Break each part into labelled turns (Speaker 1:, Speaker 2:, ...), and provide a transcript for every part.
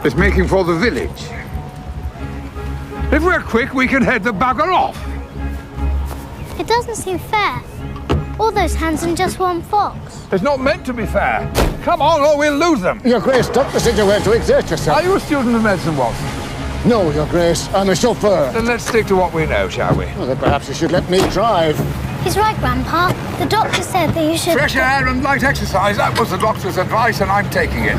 Speaker 1: It's making for the village. If we're quick, we can head the bugger off.
Speaker 2: It doesn't seem fair. All those hands and just one fox.
Speaker 1: It's not meant to be fair. Come on, or we'll lose them.
Speaker 3: Your Grace, don't listen to her to exert yourself.
Speaker 1: Are you a student of medicine, Watson?
Speaker 3: No, Your Grace. I'm a chauffeur.
Speaker 1: Then let's stick to what we know, shall we?
Speaker 3: Well, then perhaps you should let me drive.
Speaker 2: He's right, Grandpa. The doctor said that you should...
Speaker 1: Fresh air and light exercise. That was the doctor's advice, and I'm taking it.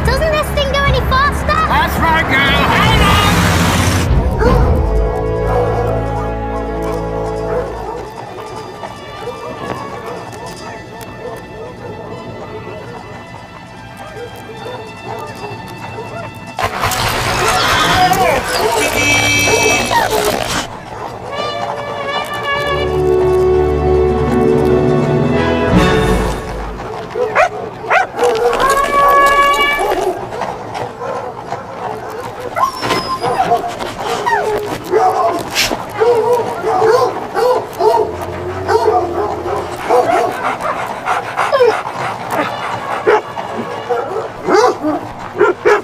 Speaker 2: Doesn't this thing go any faster?
Speaker 1: That's right, girl. Hang on!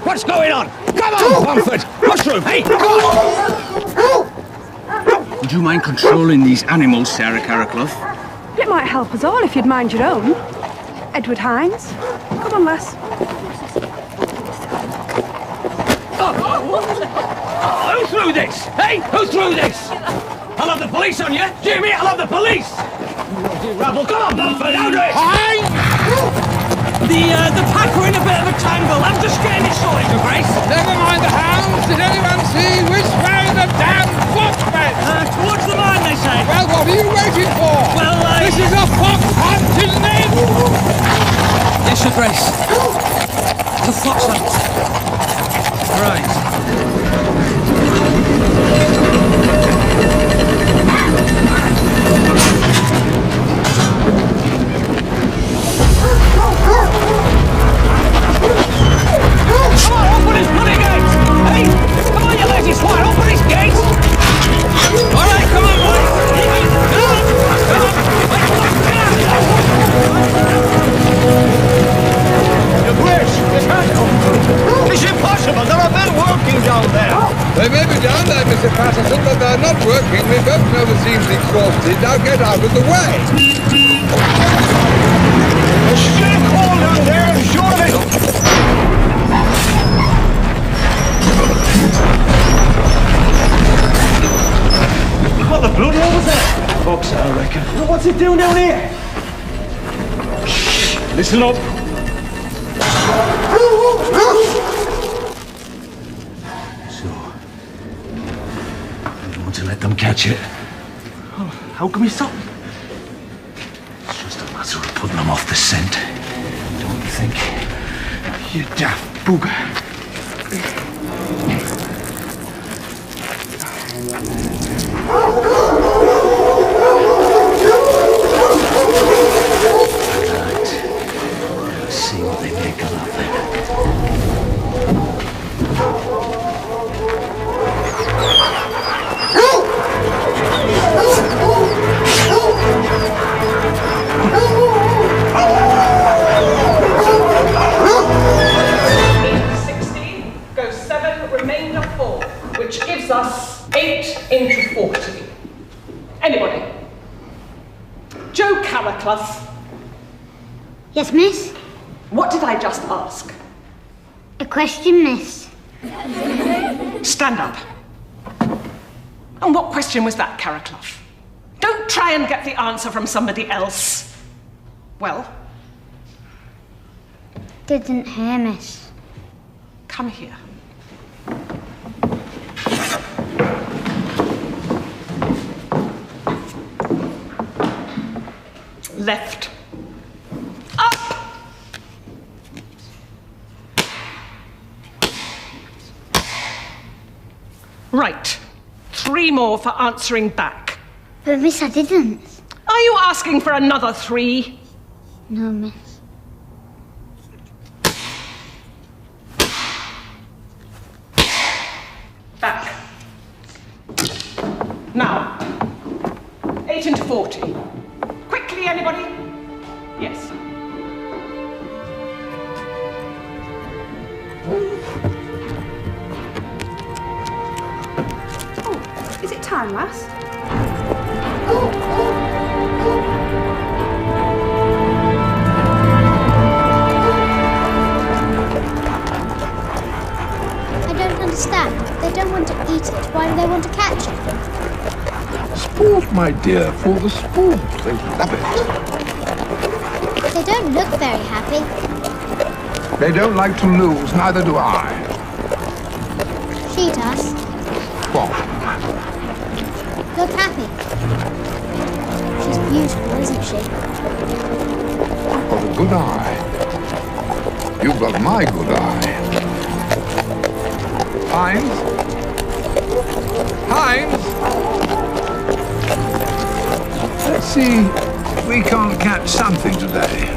Speaker 4: What's going on? Come on, Pomfret! Mushroom, hey! Would you mind controlling these animals, Sarah Carraclough?
Speaker 5: It might help us all if you'd mind your own. Edward Hines. Come on, lass.
Speaker 4: Who threw this? Hey, who threw this? I'll have the police on you! Jimmy, I'll have the police! Rabble, come on, Pomfret, out of it! The pack are in a bit of a tangle. I'm just getting it sorted, Your Grace.
Speaker 1: Never mind the hounds. Did anyone see which way the damn fox went?
Speaker 4: Towards the mine, they say.
Speaker 1: Well, what are you waiting for?
Speaker 4: Well,
Speaker 1: This is a fox hunt, isn't it?
Speaker 4: Yes, Your Grace. The fox hunt. Right. Come on, open his bloody gates! Hey! Come on, you lazy swine, open his gates! All right, come on, boys! Come on!
Speaker 3: Your Grace, it can't come through. It's impossible. There are men working down there.
Speaker 1: They may be down there, Mr. Patterson, but they're not working. We both know the seam's exhausted. Now get out of the way.
Speaker 3: There's still coal down there, surely.
Speaker 6: What the bloody hell was that? Fox, I reckon. Well, what's it doing down here? Shh! Listen up. So, you don't want to let them catch it? Oh, how can we stop? It's just a matter of putting them off the scent. Don't you think? You daft booger. See what they make of that then.
Speaker 7: Goes 7, remainder 4, which gives us 8 into 40. Anybody? Joe Carraclough.
Speaker 2: Yes, miss?
Speaker 7: What did I just ask?
Speaker 2: A question, miss.
Speaker 7: Stand up. And what question was that, Carraclough? Don't try and get the answer from somebody else. Well?
Speaker 2: Didn't hear, miss.
Speaker 7: Come here. Left. Up! Right. 3 more for answering back.
Speaker 2: But, miss, I didn't.
Speaker 7: Are you asking for another 3?
Speaker 2: No, miss.
Speaker 7: Back. Now. 8 into 40. Quickly, anybody? Yes.
Speaker 5: Oh, is it time, lass?
Speaker 2: I don't understand. They don't want to eat it. Why do they want to catch it?
Speaker 1: Sport, my dear, for the sport. They love it.
Speaker 2: They don't look very happy.
Speaker 1: They don't like to lose, neither do I.
Speaker 2: She does.
Speaker 1: What?
Speaker 2: Look happy. She's beautiful, isn't she?
Speaker 1: I've got a good eye. You've got my good eye. Hines? Hines? Let's see if we can't catch something today.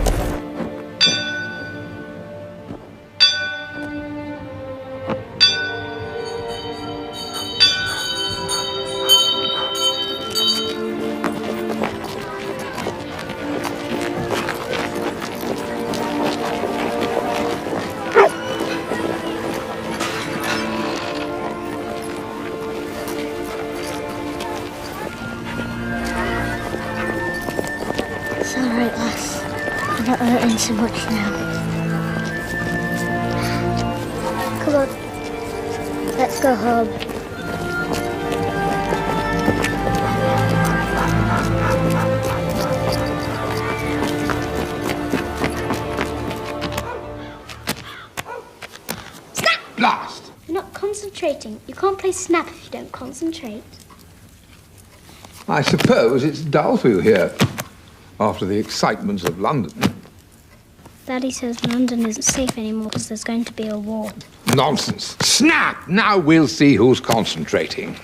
Speaker 2: It's all right, lass. I'm not hurting so much now. Come on. Let's go home.
Speaker 1: Blast!
Speaker 2: You're not concentrating. You can't play snap if you don't concentrate.
Speaker 1: I suppose it's dull for you here after the excitements of London.
Speaker 2: Daddy says London isn't safe anymore because there's going to be a war.
Speaker 1: Nonsense. Snap! Now we'll see who's concentrating.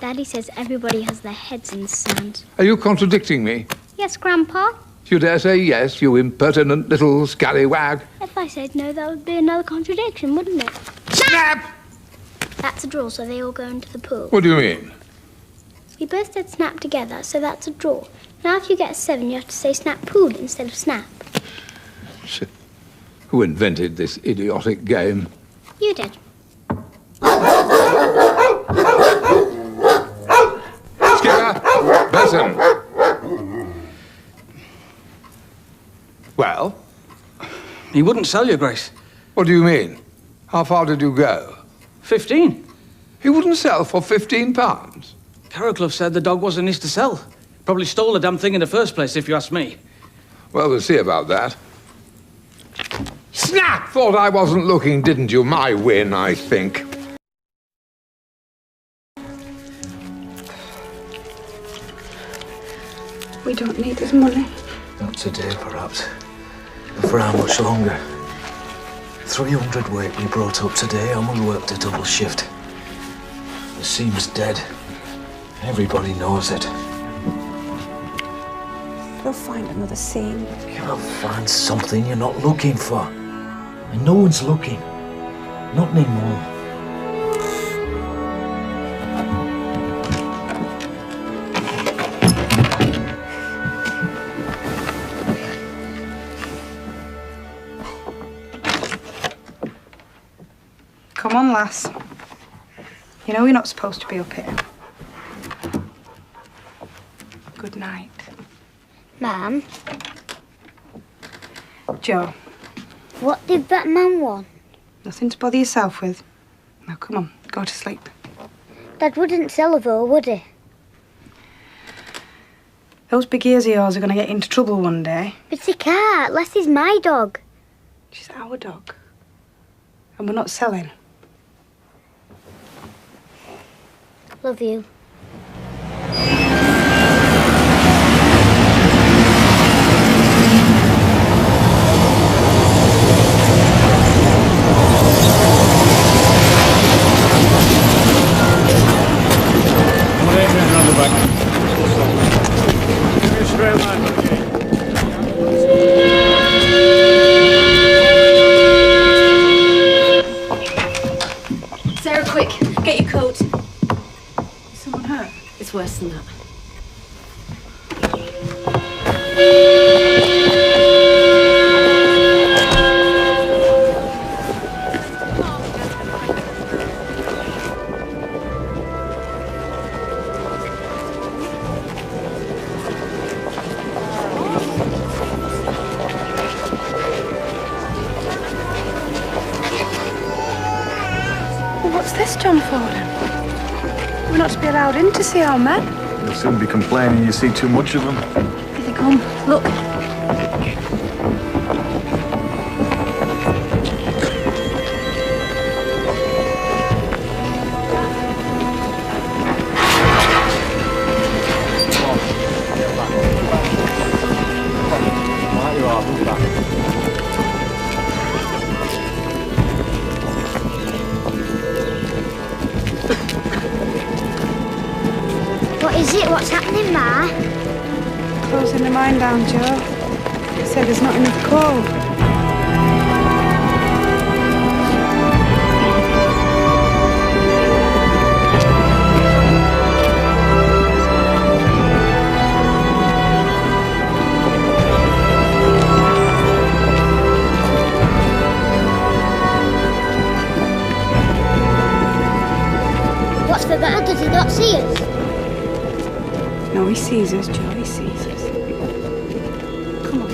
Speaker 2: Daddy says everybody has their heads in the sand.
Speaker 1: Are you contradicting me?
Speaker 2: Yes, Grandpa.
Speaker 1: You dare say yes, you impertinent little scallywag?
Speaker 2: If I said no, that would be another contradiction, wouldn't it?
Speaker 1: Snap!
Speaker 2: That's a draw, so they all go into the pool.
Speaker 1: What do you mean?
Speaker 2: We both said snap together, so that's a draw. Now if you get a 7, you have to say snap pool instead of snap.
Speaker 1: Who invented this idiotic game?
Speaker 2: You did.
Speaker 1: Skipper! Benson! Well?
Speaker 4: He wouldn't sell you, Grace.
Speaker 1: What do you mean? How far did you go?
Speaker 4: 15.
Speaker 1: He wouldn't sell for £15?
Speaker 4: Carrowclough said the dog wasn't his to sell. Probably stole the damn thing in the first place, if you ask me.
Speaker 1: Well, we'll see about that. Snap! Thought I wasn't looking, didn't you? My win, I think.
Speaker 5: We don't need his money.
Speaker 6: Not today, perhaps. But for how much longer? 300 weight we brought up today, and we worked a double shift. The seam's dead. Everybody knows it.
Speaker 5: We'll find another seam.
Speaker 6: You'll find something you're not looking for. And no one's looking. Not anymore.
Speaker 5: Come on, lass. You know you're not supposed to be up here. Good night.
Speaker 2: Ma'am,
Speaker 5: Joe,
Speaker 2: what did that man want?
Speaker 5: nothing to bother yourself with. Now, come on, go to sleep.
Speaker 2: Dad wouldn't sell her though, would he?
Speaker 5: Those big ears of yours are going to get into trouble one day.
Speaker 2: But he can't. Lassie's my dog.
Speaker 5: She's our dog. And we're not selling.
Speaker 2: Love you.
Speaker 8: Sarah, quick, get your coat.
Speaker 5: Is someone hurt?
Speaker 8: It's worse than that.
Speaker 5: What's this, John Forden? We're not to be allowed in to see our men.
Speaker 6: You'll soon be complaining you see too much of them.
Speaker 5: Here they come. Look.
Speaker 2: What is it? What's happening, Ma?
Speaker 5: Closing the mine down, Joe. They say there's not enough coal.
Speaker 2: What's the matter? Does he not see us?
Speaker 5: No, he sees us, Joe. He sees us. Come on.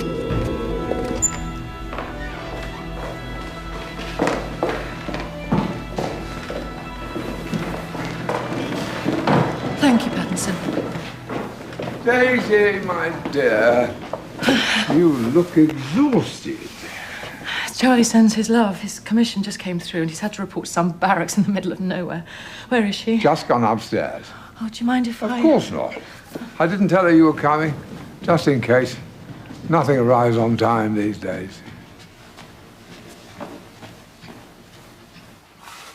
Speaker 7: Thank you, Pattinson.
Speaker 1: Daisy, my dear, you look exhausted.
Speaker 7: Charlie sends his love. His commission just came through and he's had to report to some barracks in the middle of nowhere. Where is she?
Speaker 1: Just gone upstairs.
Speaker 7: Oh, do you mind if
Speaker 1: Of course not. I didn't tell her you were coming, just in case. Nothing arrives on time these days.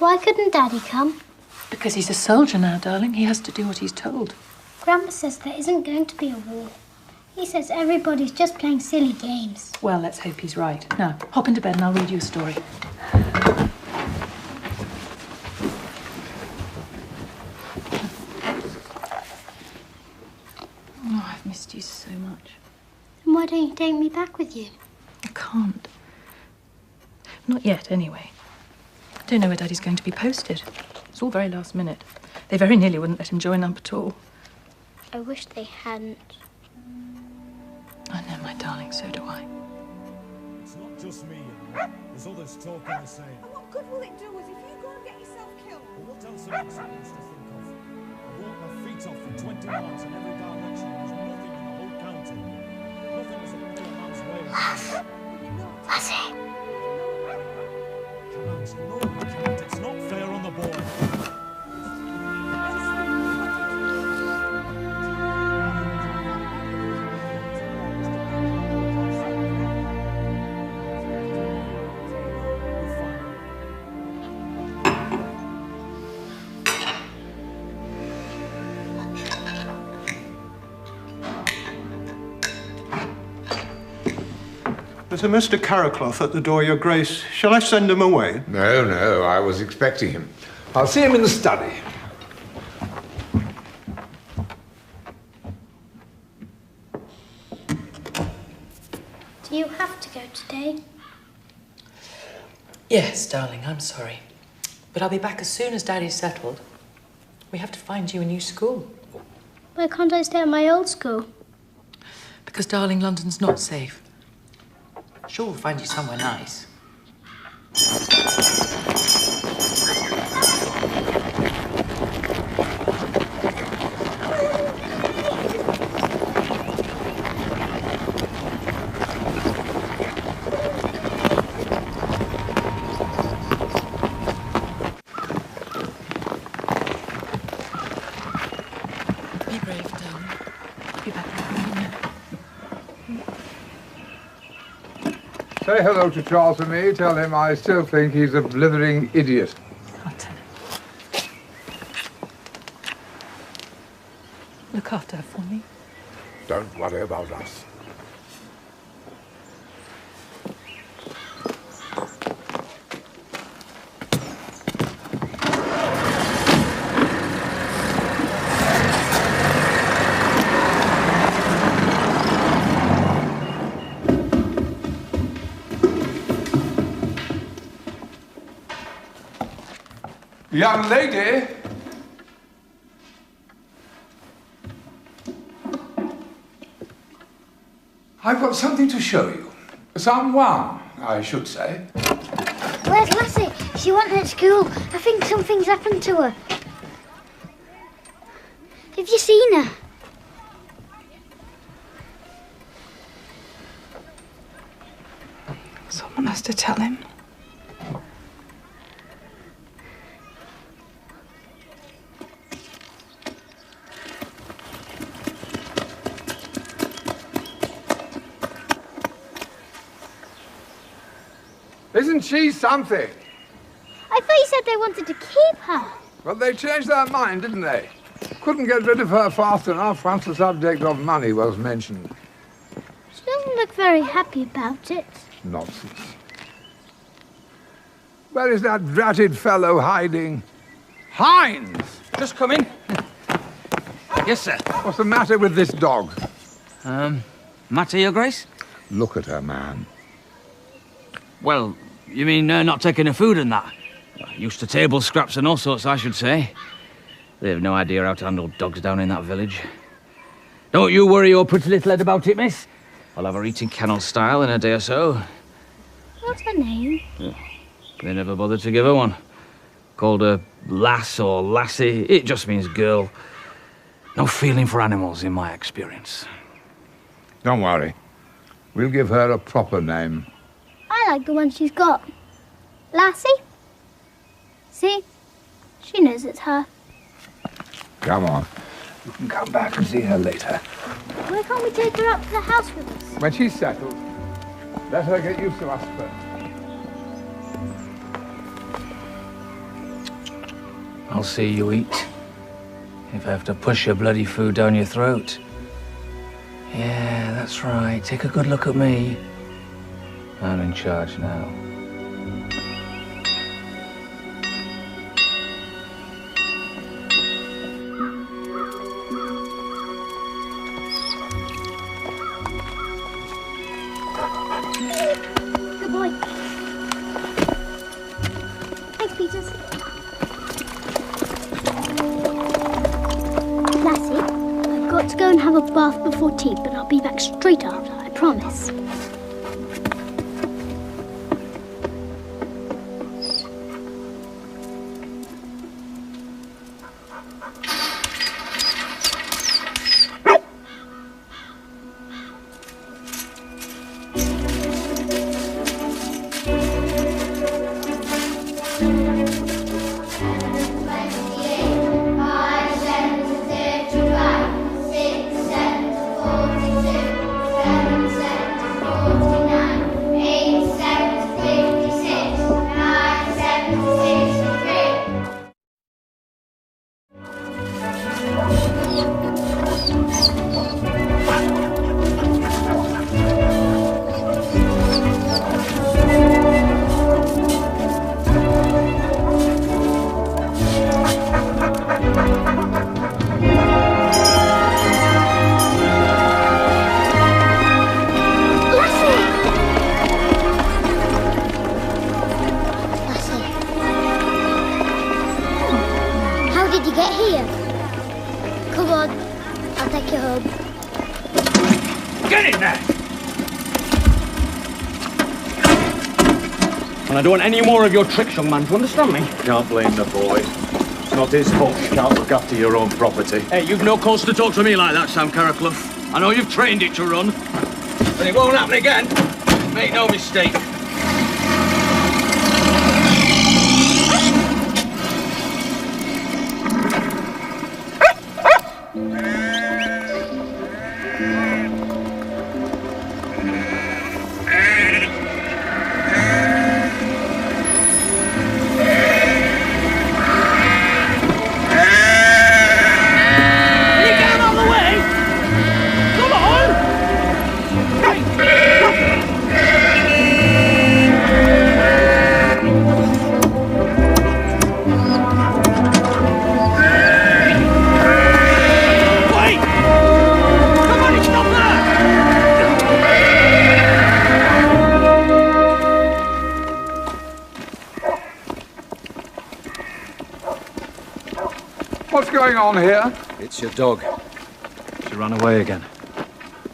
Speaker 2: Why couldn't Daddy come?
Speaker 7: Because he's a soldier now, darling. He has to do what he's told.
Speaker 2: Grandma says there isn't going to be a war. He says everybody's just playing silly games.
Speaker 7: Well, let's hope he's right. Now, hop into bed and I'll read you a story. Oh, I've missed you so much.
Speaker 2: Then why don't you take me back with you?
Speaker 7: I can't. Not yet, anyway. I don't know where Daddy's going to be posted. It's all very last minute. They very nearly wouldn't let him join up at all.
Speaker 2: I wish they hadn't.
Speaker 7: I know, my darling, so do I.
Speaker 3: It's not just me, you know. There's others talking the same.
Speaker 5: And what good will it do us if you go and get yourself killed?
Speaker 3: Well, what else have I supposed to think of? I walked my feet off for 20 miles in every direction. There's nothing in the whole county. Nothing is a poor man's way.
Speaker 2: Lassie.
Speaker 3: No, I can't. It's not fair on the boy.
Speaker 9: There's a Mr. Carracloth at the door, Your Grace. Shall I send him away?
Speaker 1: No, no, I was expecting him. I'll see him in the study.
Speaker 2: Do you have to go today?
Speaker 7: Yes, darling, I'm sorry. But I'll be back as soon as Daddy's settled. We have to find you a new school.
Speaker 2: Why can't I stay at my old school?
Speaker 7: Because, darling, London's not safe. Sure, we'll find you somewhere nice. Be brave, darling. I'll be back in a minute.
Speaker 1: Say hello to Charles and me. Tell him I still think he's a blithering idiot.
Speaker 7: I'll tell him. Look after her for me.
Speaker 1: Don't worry about us. Young lady. I've got something to show you. Someone, I should say.
Speaker 2: Where's Lassie? She went at school. I think something's happened to her. Have you seen her?
Speaker 5: Someone has to tell him.
Speaker 1: Isn't she something?
Speaker 2: I thought you said they wanted to keep her.
Speaker 1: Well, they changed their mind, didn't they? Couldn't get rid of her fast enough once the subject of money was mentioned.
Speaker 2: She doesn't look very happy about it.
Speaker 1: Nonsense. Where is that dratted fellow hiding? Hines!
Speaker 4: Just come in. Yes, sir.
Speaker 1: What's the matter with this dog?
Speaker 4: Matter, Your Grace?
Speaker 1: Look at her, man.
Speaker 4: Well, you mean not taking her food and that? Used to table scraps and all sorts, I should say. They have no idea how to handle dogs down in that village. Don't you worry your pretty little head about it, miss. I'll have her eating kennel style in a day or so.
Speaker 2: What's her name?
Speaker 4: They never bothered to give her one. Called her Lass or Lassie. It just means girl. No feeling for animals in my experience.
Speaker 1: Don't worry. We'll give her a proper name.
Speaker 2: I like the one she's got. Lassie? See? She knows it's her.
Speaker 1: Come on. You can come back and see her later.
Speaker 2: Why can't we take her up to the house with us?
Speaker 1: When she's settled, let her get used to us first.
Speaker 4: I'll see you eat. If I have to push your bloody food down your throat. Yeah, that's right. Take a good look at me. I'm in charge now.
Speaker 2: Good boy. Thanks, Peters. Lassie, I've got to go and have a bath before tea, but I'll be back straight after, I promise.
Speaker 4: And I don't want any more of your tricks, young man. Do you understand me?
Speaker 6: Can't blame the boy. It's not his fault you can't look after your own property.
Speaker 4: Hey, you've no cause to talk to me like that, Sam Carraclough. I know you've trained it to run. But it won't happen again. Make no mistake.
Speaker 1: What's going on here?
Speaker 6: It's your dog. She ran away again.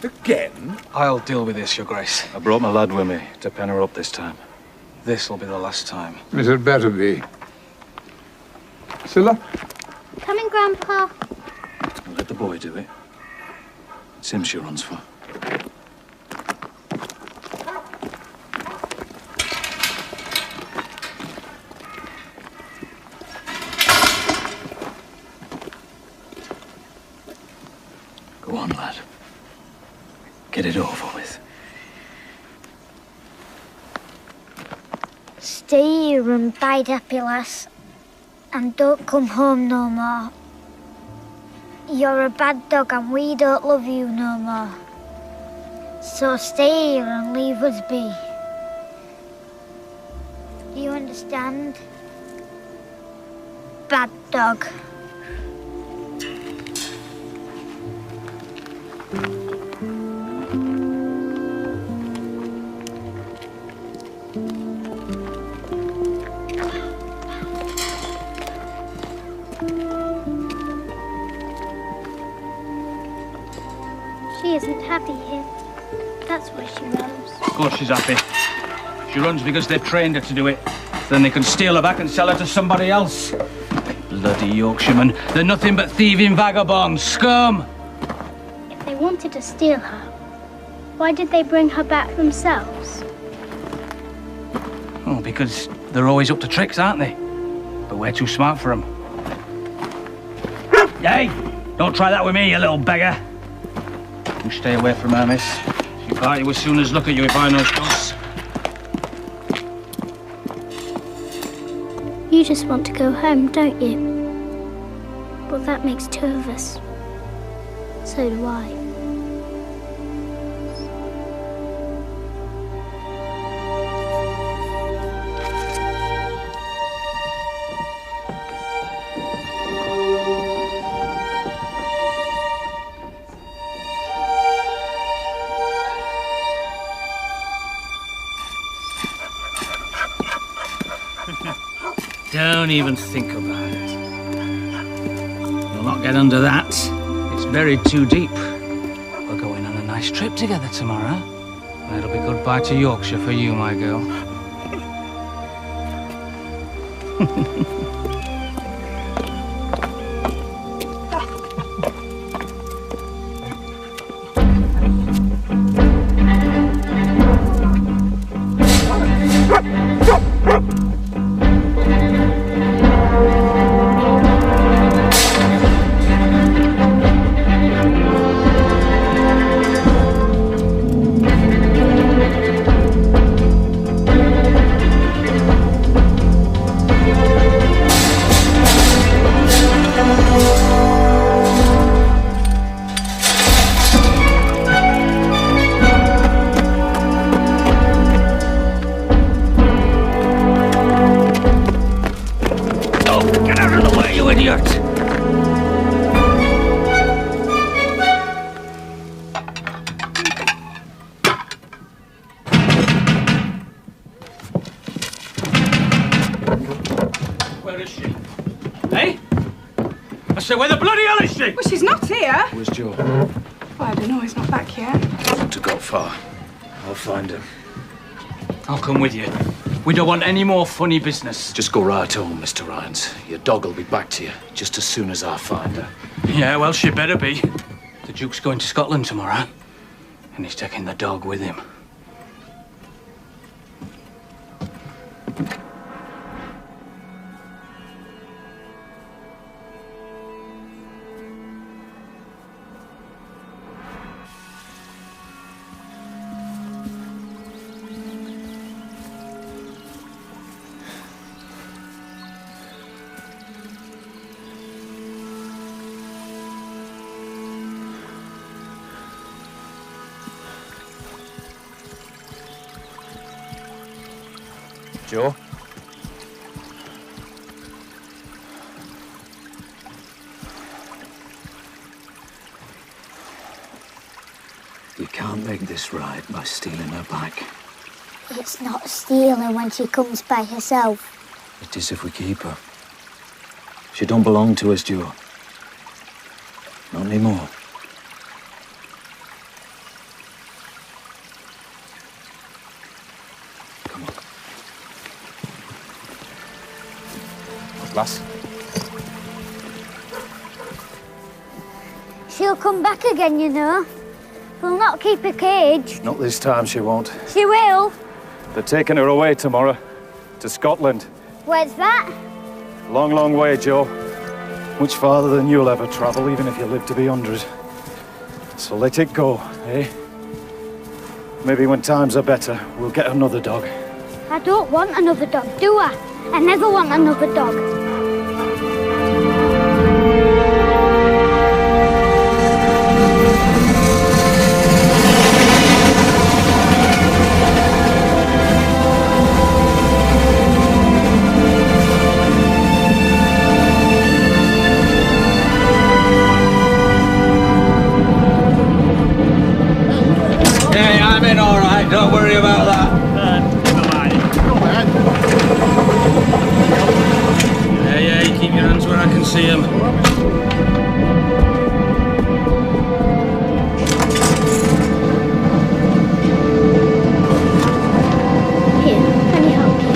Speaker 1: Again?
Speaker 4: I'll deal with this, Your Grace.
Speaker 6: I brought my lad with me to pen her up this time.
Speaker 4: This'll be the last time.
Speaker 1: It had better be. Scylla?
Speaker 2: Coming, Grandpa.
Speaker 6: I'll let the boy do it. It's him she runs for. Go on, lad. Get it over with.
Speaker 2: Stay here and bide happy, lass. And don't come home no more. You're a bad dog and we don't love you no more. So stay here and leave us be. Do you understand? Bad dog. She isn't happy here. That's why she runs.
Speaker 4: Of course she's happy. She runs because they've trained her to do it. Then they can steal her back and sell her to somebody else. Bloody Yorkshiremen. They're nothing but thieving vagabonds. Scum!
Speaker 2: If they wanted to steal her, why did they bring her back themselves?
Speaker 4: Oh, because they're always up to tricks, aren't they? But we're too smart for them. Hey! Don't try that with me, you little beggar. You stay away from her, miss. She'll bite you as soon as look at you if I know stuffs.
Speaker 2: You just want to go home, don't you? Well, that makes two of us. So do I.
Speaker 4: Don't even think about it. You'll not get under that. It's buried too deep. We're going on a nice trip together tomorrow. And it'll be goodbye to Yorkshire for you, my girl. Where the bloody hell is she?
Speaker 5: Well, she's not here.
Speaker 6: Where's Joe?
Speaker 5: Well, I don't know. He's not back yet.
Speaker 6: Not to go far. I'll find him.
Speaker 4: I'll come with you. We don't want any more funny business.
Speaker 6: Just go right home, Mr. Rhines. Your dog will be back to you just as soon as I find her.
Speaker 4: Yeah, well, she better be. The Duke's going to Scotland tomorrow, and he's taking the dog with him.
Speaker 6: Joe? You can't make this right by stealing her back.
Speaker 2: It's not stealing when she comes by herself.
Speaker 6: It is if we keep her. She don't belong to us, Joe. Not anymore.
Speaker 10: lass.
Speaker 2: She'll come back again, you know. We'll not keep her caged.
Speaker 10: Not this time, she won't.
Speaker 2: She will.
Speaker 10: They're taking her away tomorrow. To Scotland.
Speaker 2: Where's that?
Speaker 10: Long, long way, Joe. Much farther than you'll ever travel, even if you live to be 100. So let it go, eh? Maybe when times are better, we'll get another dog.
Speaker 2: I don't want another dog, do I? I never want another dog.
Speaker 4: Don't worry about that. Yeah, keep your hands where I can see them.
Speaker 2: Here, let me help you.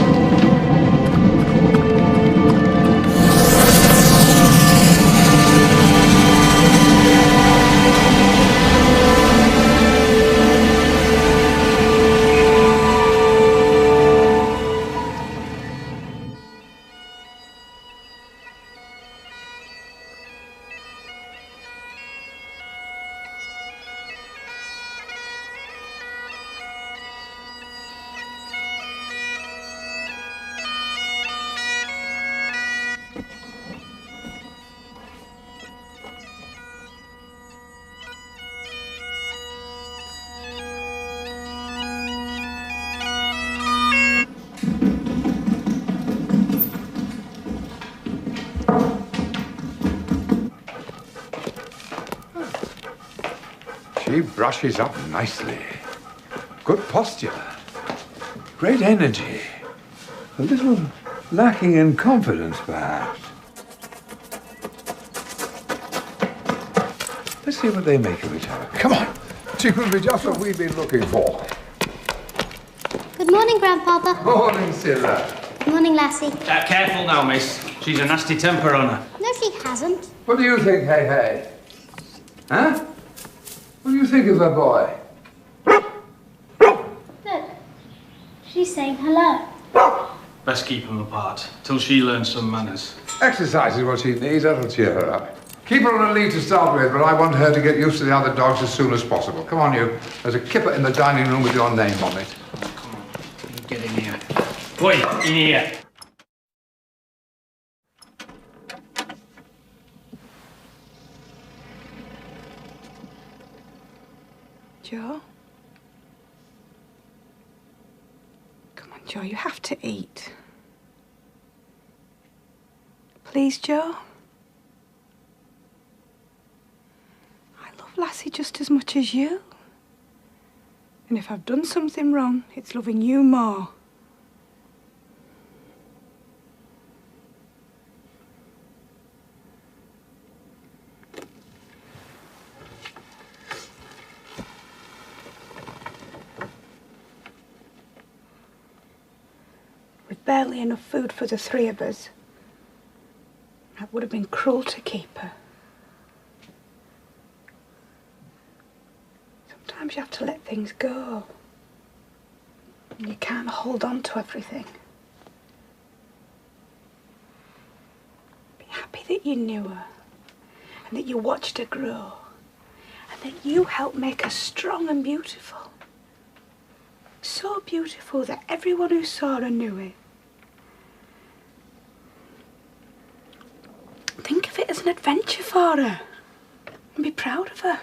Speaker 1: She brushes up nicely. Good posture. Great energy. A little lacking in confidence, perhaps. Let's see what they make of it. Come on. She could be just what we've been looking for.
Speaker 11: Good morning, Grandpapa.
Speaker 1: Morning, Sarah.
Speaker 11: Good morning, Lassie.
Speaker 4: Careful now, miss. She's a nasty temper on her.
Speaker 11: No, she hasn't.
Speaker 1: What do you think, hey? Huh? What do you think of her boy?
Speaker 11: Look, she's saying hello.
Speaker 4: Best keep them apart, till she learns some manners.
Speaker 1: Exercise is what she needs. That'll cheer her up. Keep her on a lead to start with, but I want her to get used to the other dogs as soon as possible. Come on, you. There's a kipper in the dining room with your name on it.
Speaker 4: Oh, come on. Get in here. Boy, in here.
Speaker 5: Joe? Come on, Joe, you have to eat. Please, Joe? I love Lassie just as much as you. And if I've done something wrong, it's loving you more. With barely enough food for the three of us, that would have been cruel to keep her. Sometimes you have to let things go. And you can't hold on to everything. Be happy that you knew her, and that you watched her grow, and that you helped make her strong and beautiful. So beautiful that everyone who saw her knew it. Think of it as an adventure for her, and be proud of her.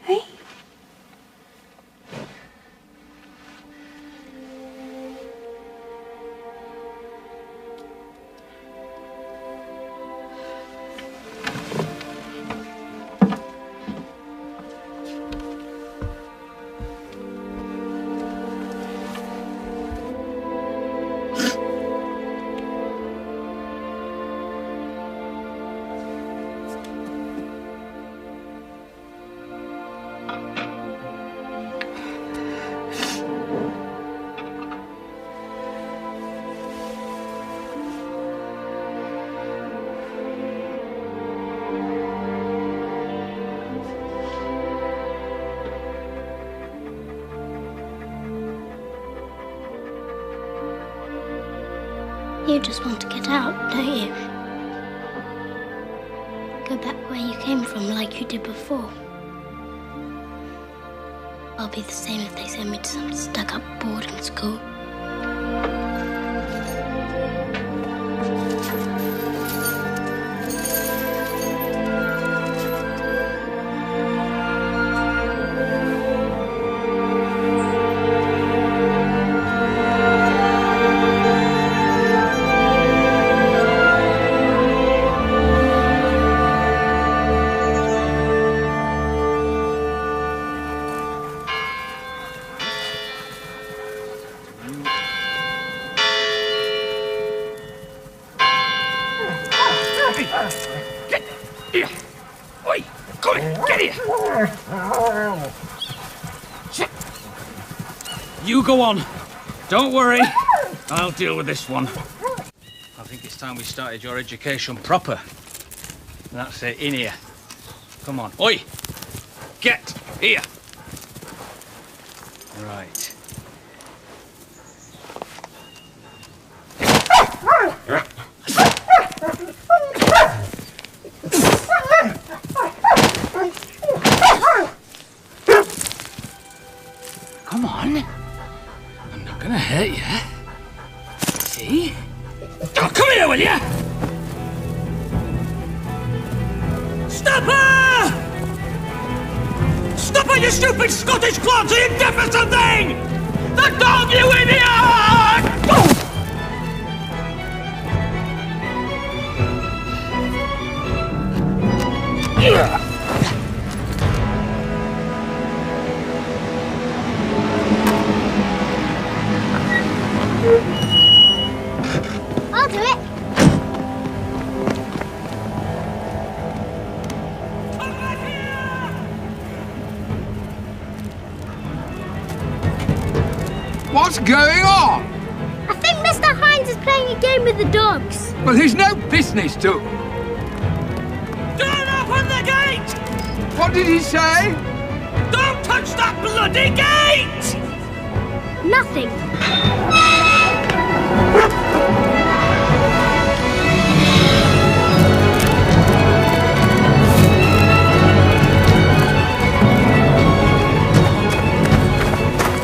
Speaker 5: Hey?
Speaker 11: You just want to get out, don't you? Go back where you came from like you did before. I'll be the same if they send me to some stuck-up boarding school.
Speaker 4: Get here! Oi! Come here! Get here! You go on. Don't worry. I'll deal with this one. I think it's time we started your education proper. That's it, in here. Come on. Oi! Get here! Right. Come on. I'm not gonna hurt you. See? Oh, come here, will ya? Stop her! Stop her, you stupid Scottish clods! Are you deaf or something? The dog, you idiot! Oh!
Speaker 11: I'll do it.
Speaker 1: What's going on?
Speaker 11: I think Mr. Hines is playing a game with the dogs.
Speaker 1: Well, he's no business to.
Speaker 4: Don't open the gate!
Speaker 1: What did he say?
Speaker 4: Don't touch that bloody gate!
Speaker 11: Nothing.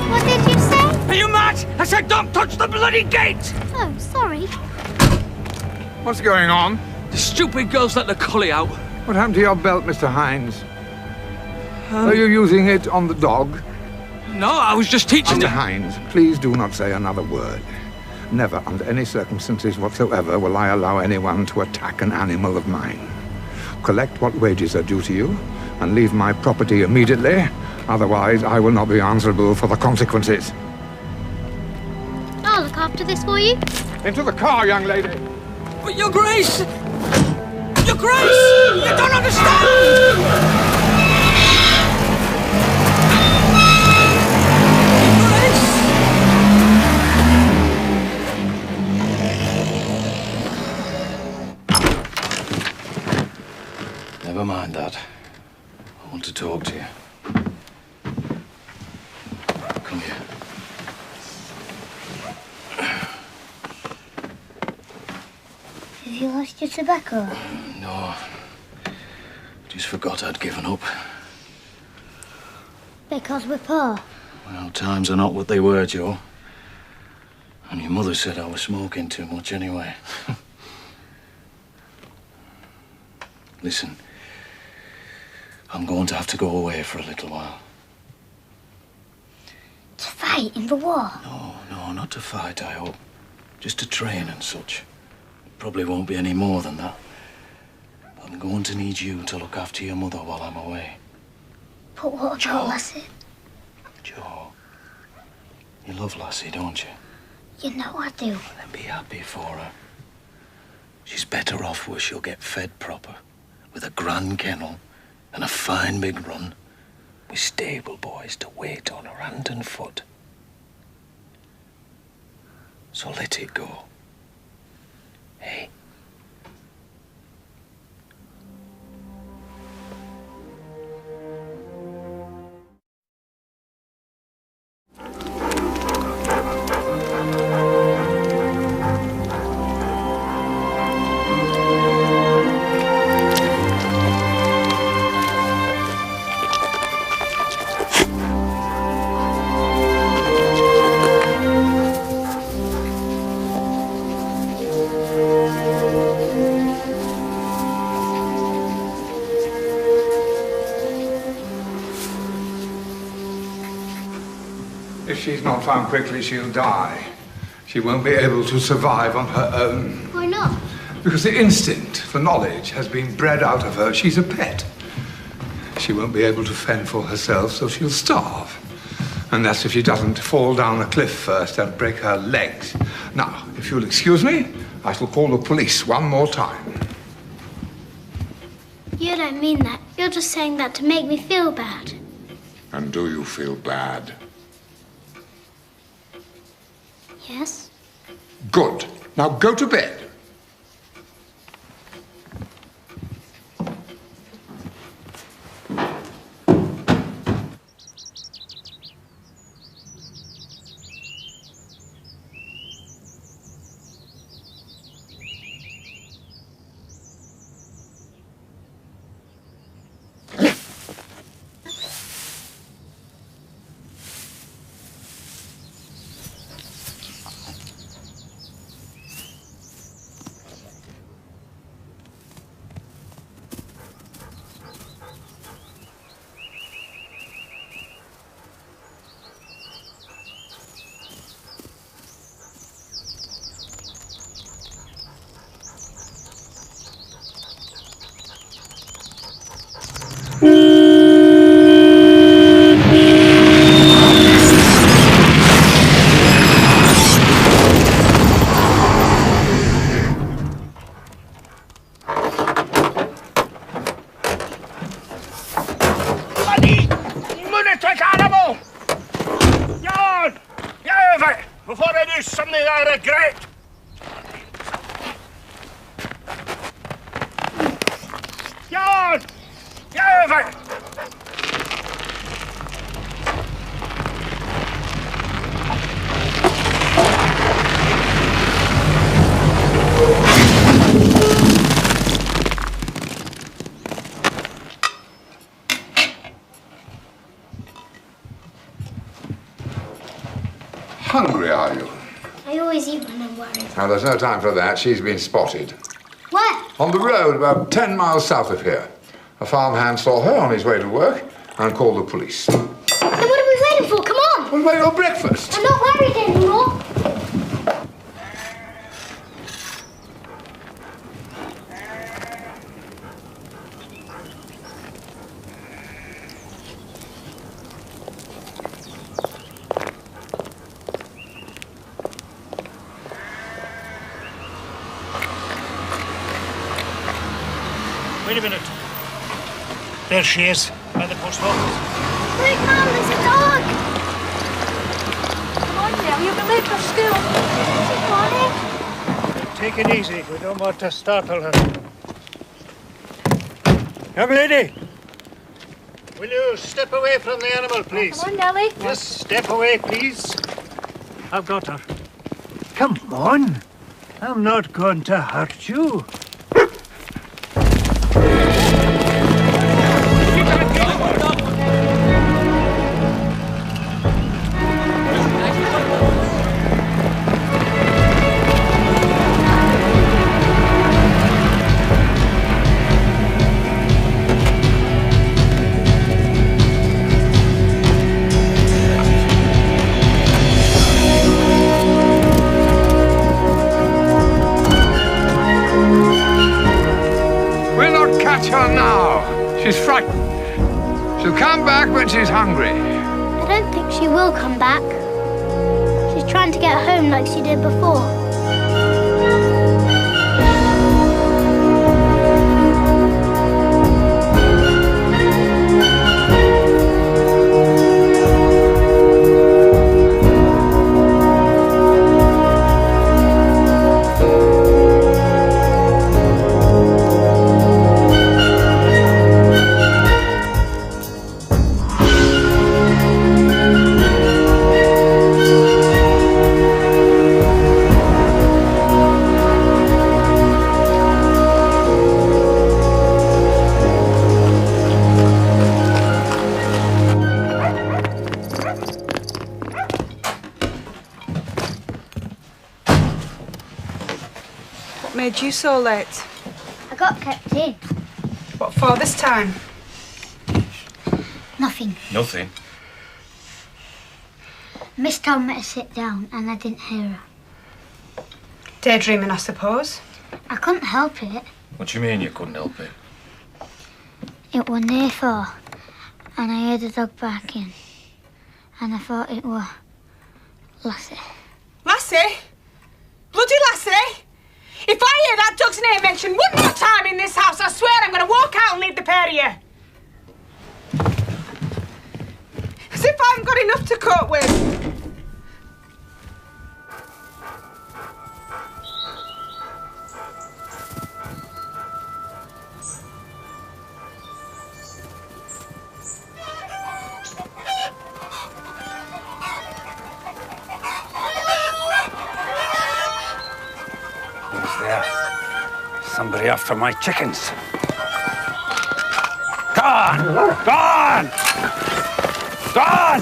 Speaker 11: What did you say?
Speaker 4: Are you mad? I said don't touch the bloody gate!
Speaker 11: Oh, sorry.
Speaker 1: What's going on?
Speaker 4: The stupid girls let the collie out.
Speaker 1: What happened to your belt, Mr. Hines? Are you using it on the dog?
Speaker 4: No, I was just teaching
Speaker 1: Mr.
Speaker 4: you.
Speaker 1: Hines, please do not say another word. Never, under any circumstances whatsoever, will I allow anyone to attack an animal of mine. Collect what wages are due to you, and leave my property immediately. Otherwise, I will not be answerable for the consequences.
Speaker 11: I'll look after this for you.
Speaker 1: Into the car, young lady.
Speaker 4: But Your Grace! Your Grace! You don't understand!
Speaker 6: Never mind that. I want to talk to you. Come here.
Speaker 2: Have you lost your tobacco?
Speaker 6: No. Just forgot I'd given up.
Speaker 2: Because we're poor.
Speaker 6: Well, times are not what they were, Joe. And your mother said I was smoking too much anyway. Listen. I'm going to have to go away for a little while.
Speaker 2: To fight in the war?
Speaker 6: No, not to fight, I hope. Just to train and such. Probably won't be any more than that. I'm going to need you to look after your mother while I'm away.
Speaker 2: But what about Lassie?
Speaker 6: Joe, you love Lassie, don't you?
Speaker 2: You know I do.
Speaker 6: Then be happy for her. She's better off where she'll get fed proper, with a grand kennel and a fine big run, with stable boys to wait on her hand and foot. So let it go. Hey?
Speaker 1: she's not found quickly, she'll die. She won't be able to survive on her own.
Speaker 2: Why not?
Speaker 1: Because the instinct for knowledge has been bred out of her. She's a pet. She won't be able to fend for herself, so she'll starve. And that's if she doesn't fall down a cliff first and break her legs. Now, if you'll excuse me, I shall call the police one more time.
Speaker 2: You don't mean that. You're just saying that to make me feel bad.
Speaker 12: And do you feel bad?
Speaker 2: Yes?
Speaker 1: Good. Now go to bed. Hungry, are you?
Speaker 2: I always eat when I'm worried.
Speaker 1: Now, there's no time for that. She's been spotted.
Speaker 2: Where?
Speaker 1: On the road, about 10 miles south of here. A farmhand saw her on his way to work and called the police.
Speaker 2: Then what are we waiting for? Come on!
Speaker 1: What about your breakfast?
Speaker 2: I'm not worried anymore.
Speaker 3: Wait a minute. There she is, by the post office.
Speaker 2: Quick, Mum, there's a dog!
Speaker 5: Come on now, you'll be late for school.
Speaker 2: Is it
Speaker 3: Take it easy. We don't want to startle her. Young lady, will you step away from the animal, please?
Speaker 5: Come on, Nellie.
Speaker 3: Just step away, please. I've got her. Come on. I'm not going to hurt you.
Speaker 1: She's frightened. She'll come back when she's hungry.
Speaker 2: I don't think she will come back. She's trying to get home like she did before.
Speaker 5: Made you so late?
Speaker 2: I got kept in.
Speaker 5: What for this time?
Speaker 2: Nothing.
Speaker 13: Nothing?
Speaker 2: Miss told me to sit down and I didn't hear her.
Speaker 5: Daydreaming, I suppose.
Speaker 2: I couldn't help it.
Speaker 6: What do you mean you couldn't help it?
Speaker 2: It was near 4 and I heard the dog barking and I thought it was Lassie.
Speaker 5: Lassie? Bloody Lassie? If I hear that dog's name mentioned one more time in this house, I swear I'm going to walk out and leave the pair of you. As if I haven't got enough to cope with.
Speaker 13: Somebody after my chickens. Gone! Gone! Gone!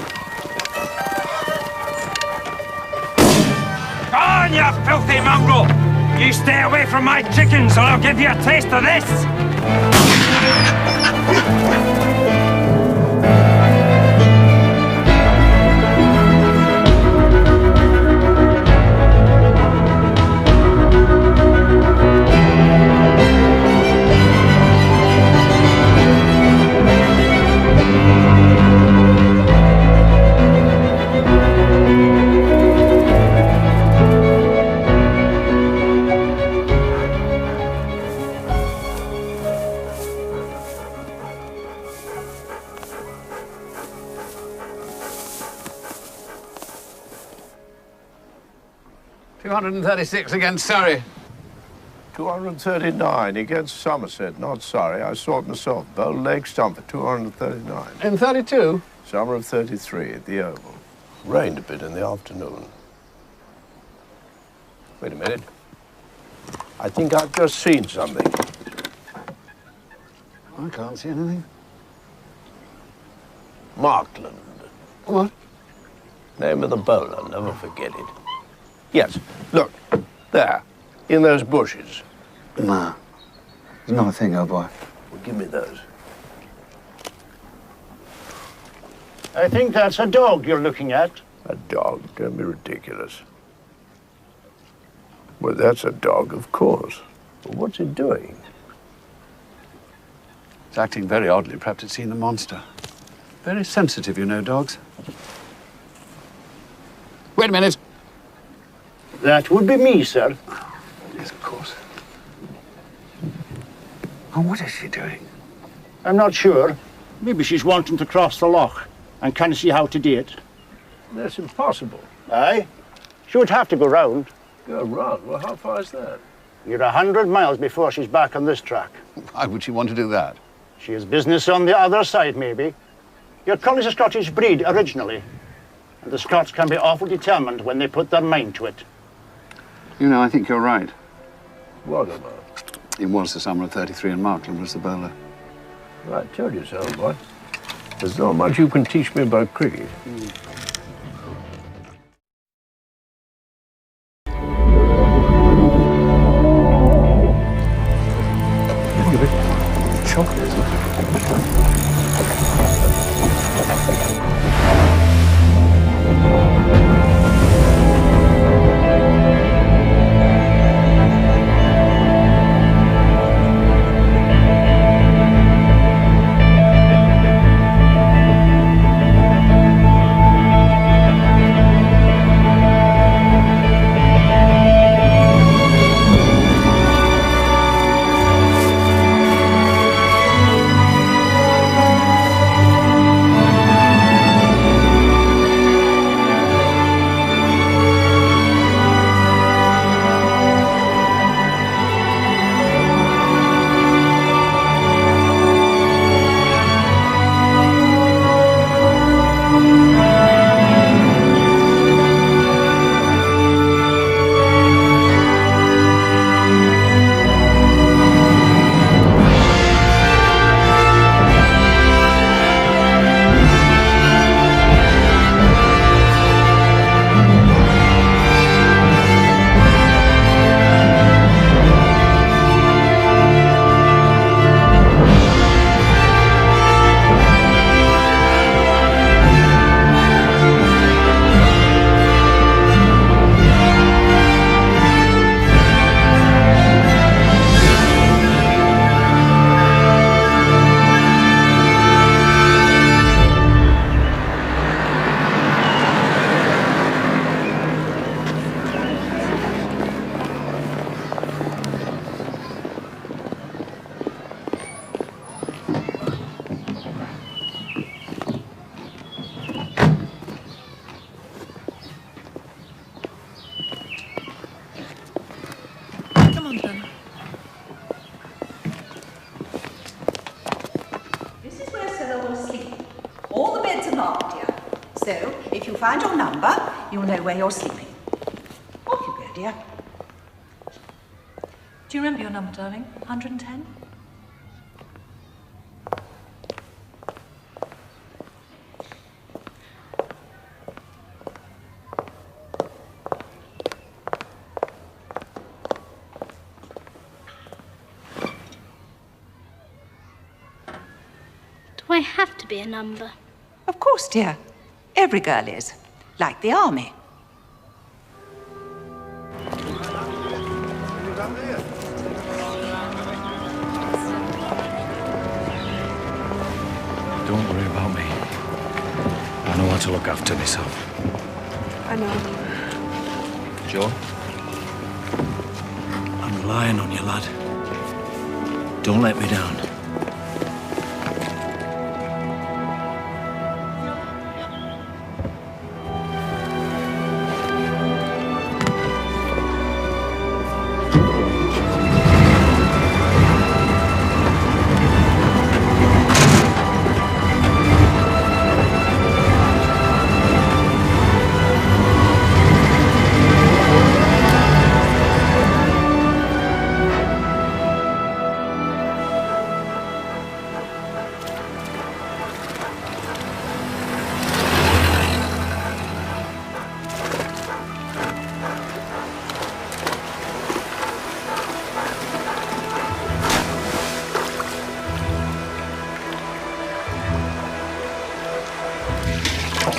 Speaker 13: Gone, you filthy mongrel! You stay away from my chickens or I'll give you a taste of this!
Speaker 14: $236 against Surrey.
Speaker 15: 239 against Somerset, not Surrey. I saw it myself. Bow leg stump for 239.
Speaker 14: In 32?
Speaker 15: Summer of 33 at the Oval. Rained a bit in the afternoon. Wait a minute. I think I've just seen something.
Speaker 14: I can't see anything.
Speaker 15: Markland.
Speaker 14: What?
Speaker 15: Name of the bowler, never forget it. Yes, look, there, in those bushes.
Speaker 14: No, there's not a thing, old boy.
Speaker 15: Well, give me those.
Speaker 16: I think that's a dog you're looking at.
Speaker 15: A dog? Don't be ridiculous. Well, that's a dog, of course. But what's it doing?
Speaker 14: It's acting very oddly. Perhaps it's seen a monster. Very sensitive, you know, dogs. Wait a minute.
Speaker 16: That would be me, sir.
Speaker 14: Yes, of course. Oh, what is she doing?
Speaker 16: I'm not sure. Maybe she's wanting to cross the loch and can't see how to do it.
Speaker 15: That's impossible.
Speaker 16: Aye? She would have to go round.
Speaker 15: Go round? Well, how far is that?
Speaker 16: You're 100 miles before she's back on this track.
Speaker 14: Why would she want to do that?
Speaker 16: She has business on the other side, maybe. Your collie's a Scottish breed originally, and the Scots can be awful determined when they put their mind to it.
Speaker 14: You know, I think you're right.
Speaker 15: What about?
Speaker 14: It was the summer of 33 and Markland was the bowler.
Speaker 15: Well, I told you so, boy. There's not much you can teach me about cricket.
Speaker 14: Chocolate.
Speaker 7: find your number, you'll know where you're sleeping. Off you go, dear.
Speaker 8: Do you remember your number, darling? 110?
Speaker 11: Do I have to be a number?
Speaker 7: Of course, dear. Every girl is. Like the army.
Speaker 10: Don't worry about me. I know how to look after myself.
Speaker 5: I know.
Speaker 10: Joe? I'm relying on you, lad. Don't let me down.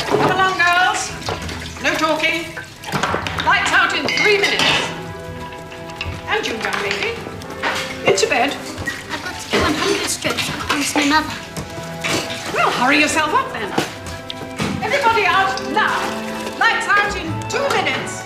Speaker 7: Come along, girls. No talking. Lights out in 3 minutes. And you, young lady, into bed.
Speaker 11: I've got to give 100 strips of promise my mother.
Speaker 7: Well, hurry yourself up then. Everybody out now. Lights out in 2 minutes.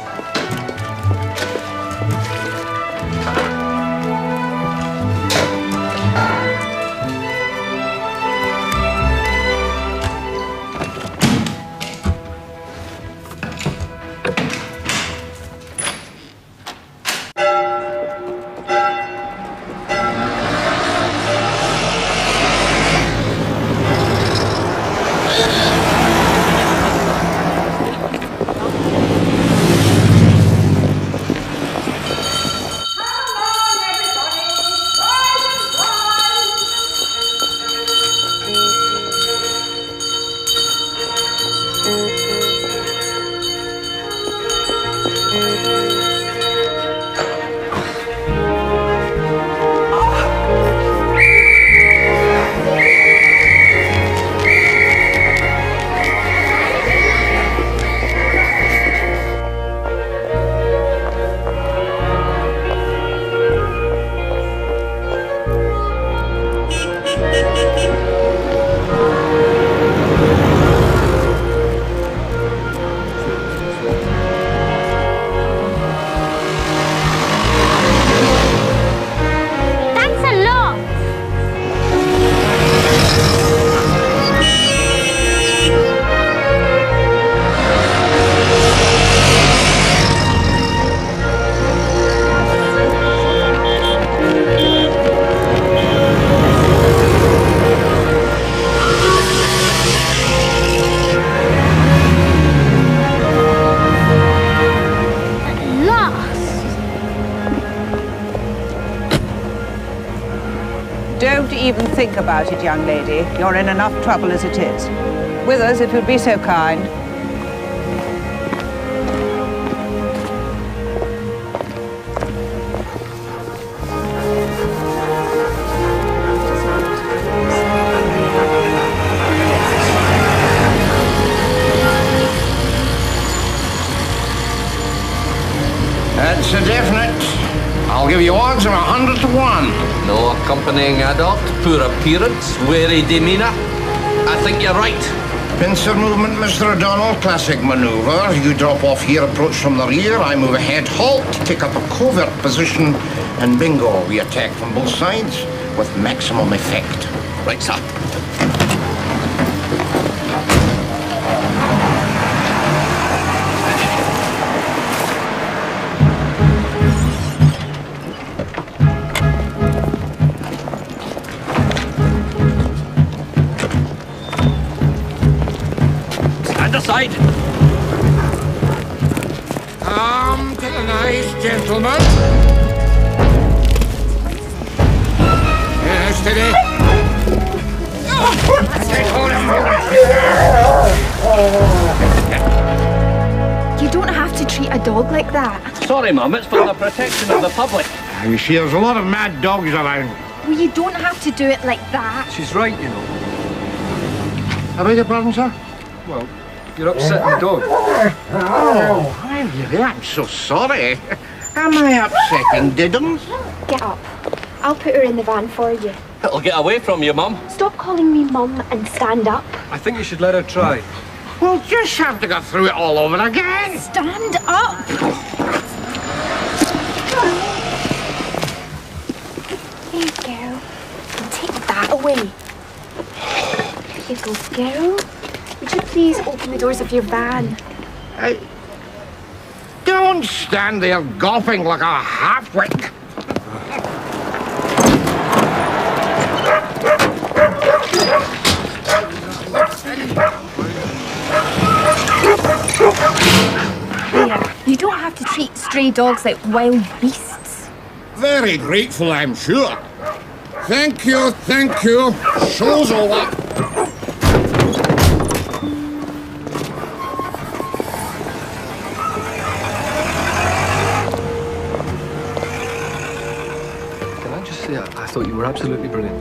Speaker 7: Don't even think about it, young lady. You're in enough trouble as it is. With us, if you'd be so kind.
Speaker 15: That's a definite. I'll give you odds of 100 to 1.
Speaker 17: No accompanying adult, poor appearance, wary demeanour. I think you're right.
Speaker 15: Pincer movement, Mr. O'Donnell. Classic manoeuvre. You drop off here, approach from the rear. I move ahead, halt, take up a covert position, and bingo, we attack from both sides with maximum effect.
Speaker 17: Right, sir.
Speaker 13: Stand aside.
Speaker 15: Come to the nice gentleman. Yeah, steady.
Speaker 18: You don't have to treat a dog like that.
Speaker 17: Sorry, Mum, it's for the protection of the public.
Speaker 15: You see, there's a lot of mad dogs around.
Speaker 18: Well, you don't have to do it like that.
Speaker 6: She's right, you know.
Speaker 15: I beg your pardon, sir?
Speaker 6: Well, you're upsetting the dog.
Speaker 15: Oh, I'm so sorry. Am I upsetting Diddums?
Speaker 18: Get up. I'll put her in the van for you.
Speaker 17: It'll get away from you, Mum.
Speaker 18: Stop calling me Mum and stand up.
Speaker 6: I think you should let her try.
Speaker 15: We'll just have to go through it all over again.
Speaker 18: Stand up! There you go. And take that away. There you go, girl. Would you please open the doors of your van?
Speaker 15: Don't stand there gawping like a half-wit.
Speaker 18: There. You don't have to treat stray dogs like wild beasts.
Speaker 15: Very grateful, I'm sure. Thank you, thank you. Show's over.
Speaker 6: Can I just say, I thought you were absolutely brilliant.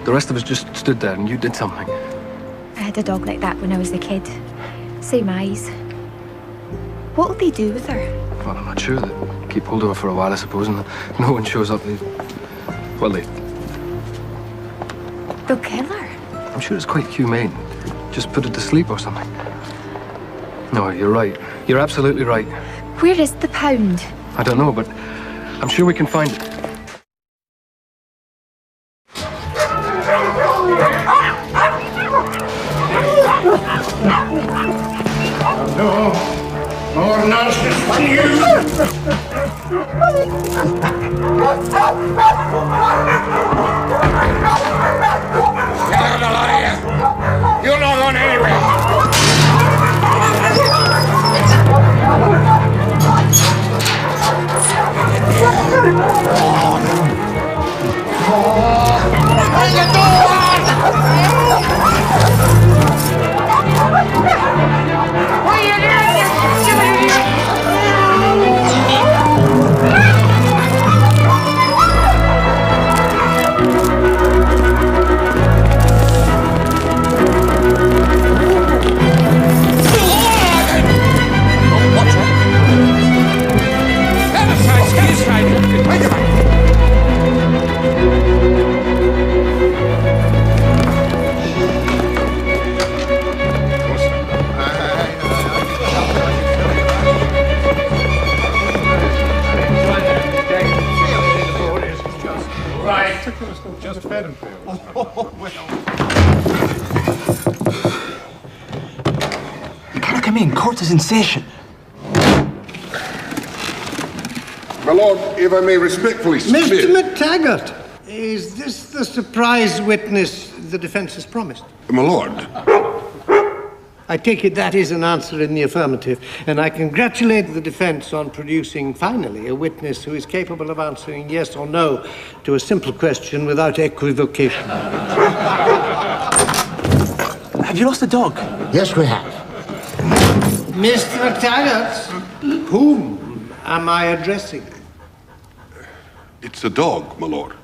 Speaker 6: The rest of us just stood there and you did something.
Speaker 18: I had a dog like that when I was a kid. Same eyes. What will they do with her?
Speaker 6: Well, I'm not sure. They keep hold of her for a while, I suppose, and no one shows up. They'll
Speaker 18: kill her?
Speaker 6: I'm sure it's quite humane. Just put it to sleep or something. No, you're right. You're absolutely right.
Speaker 18: Where is the pound?
Speaker 6: I don't know, but I'm sure we can find it.
Speaker 15: No, more nonsense from you. Get out of here. You're not going anywhere.
Speaker 9: Just fed and failed.
Speaker 19: You cannot come in. Court is in session.
Speaker 12: My lord, if I may respectfully submit...
Speaker 9: Mr. MacTaggart, is this the surprise witness the defense has promised?
Speaker 12: My lord.
Speaker 9: I take it that is an answer in the affirmative, and I congratulate the defense on producing, finally, a witness who is capable of answering yes or no to a simple question without equivocation.
Speaker 19: Have you lost a dog?
Speaker 15: Yes, we have.
Speaker 9: Mr. MacTaggart, whom am I addressing?
Speaker 12: It's a dog, my lord.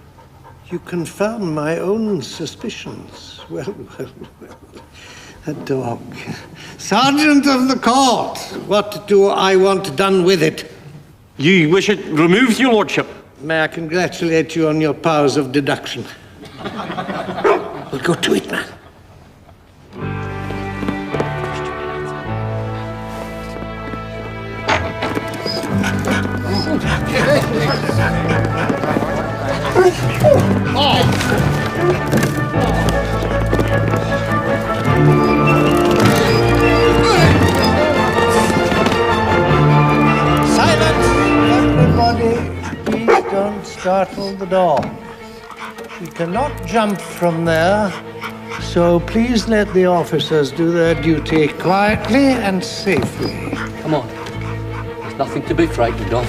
Speaker 9: You confirm my own suspicions. Well. A dog. Sergeant of the court, what do I want done with it?
Speaker 19: You wish it removed, your lordship?
Speaker 9: May I congratulate you on your powers of deduction? We'll go to it, man. Please don't startle the dog. He cannot jump from there, so please let the officers do their duty quietly and safely.
Speaker 19: Come on. There's
Speaker 17: Nothing to be frightened of.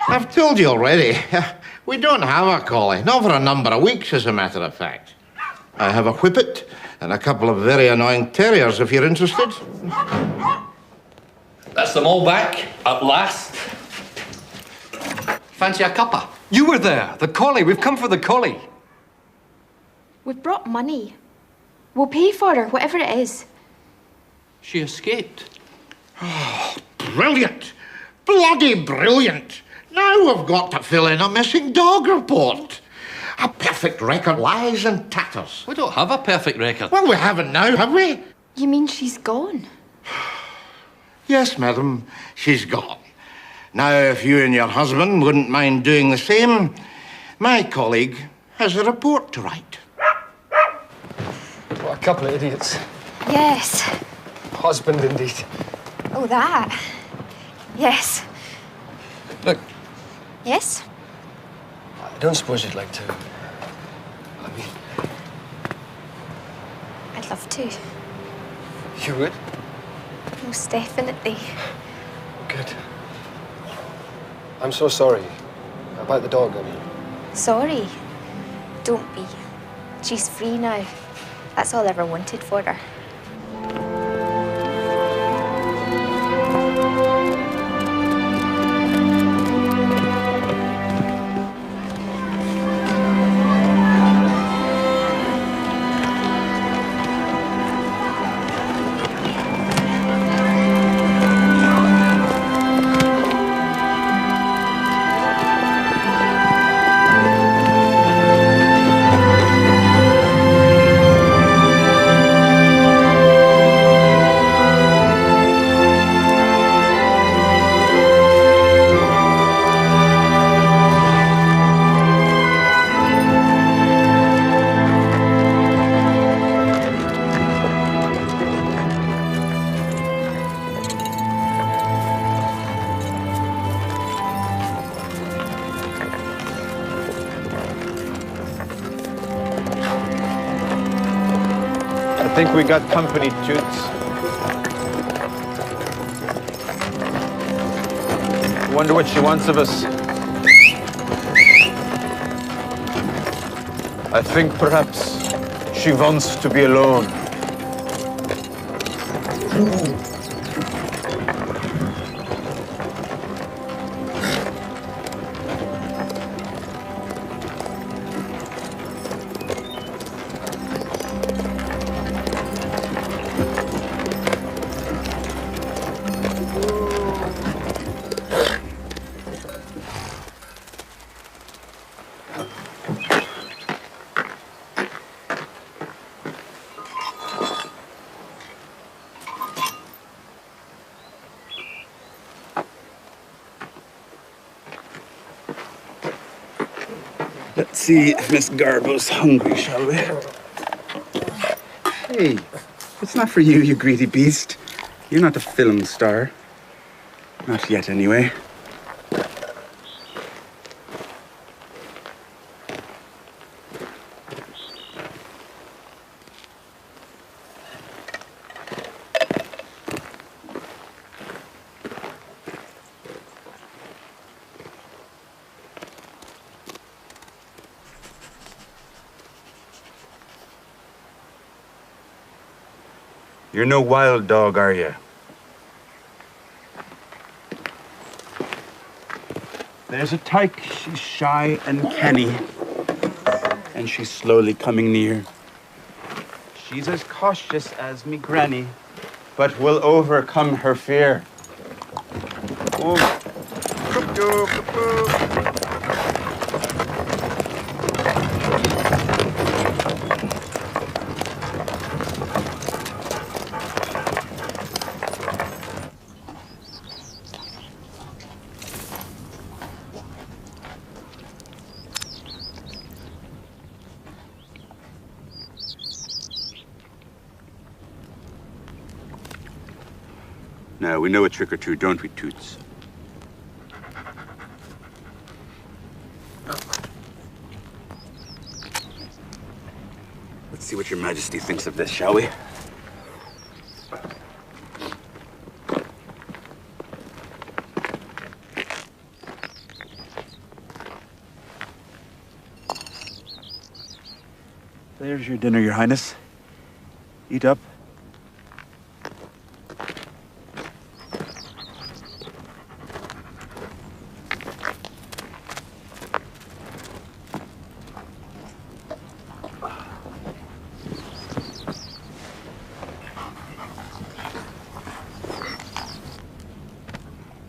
Speaker 15: I've told you already. We don't have a collie. Not for a number of weeks, as a matter of fact. I have a whippet and a couple of very annoying terriers, if you're interested.
Speaker 17: That's them all back, at last. Fancy a cuppa?
Speaker 19: You were there. The collie. We've come for the collie.
Speaker 18: We've brought money. We'll pay for her, whatever it is.
Speaker 17: She escaped.
Speaker 15: Oh, brilliant. Bloody brilliant. Now we've got to fill in a missing dog report. A perfect record lies in tatters.
Speaker 17: We don't have a perfect record.
Speaker 15: Well, we haven't now, have we?
Speaker 18: You mean she's gone?
Speaker 15: Yes, madam, she's gone. Now, if you and your husband wouldn't mind doing the same, my colleague has a report to write.
Speaker 19: What a couple of idiots.
Speaker 18: Yes.
Speaker 19: Husband, indeed.
Speaker 18: Oh, that. Yes.
Speaker 19: Look,
Speaker 18: Yes?
Speaker 19: I don't suppose you'd like to.
Speaker 18: I'd love to.
Speaker 19: You would?
Speaker 18: Most definitely.
Speaker 19: Good. I'm so sorry. About the dog, I mean.
Speaker 18: Sorry. Don't be. She's free now. That's all I ever wanted for her.
Speaker 20: I think we got company, Toots. Wonder what she wants of us. I think perhaps she wants to be alone.
Speaker 14: Let's see if Miss Garbo's hungry, shall we? Hey, it's not for you, you greedy beast. You're not a film star. Not yet, anyway. You're no wild dog, are you? There's a tyke. She's shy and canny. And she's slowly coming near. She's as cautious as me granny, but will overcome her fear. Oh. Now, we know a trick or two, don't we, Toots? Let's see what your Majesty thinks of this, shall we? There's your dinner, Your Highness. Eat up.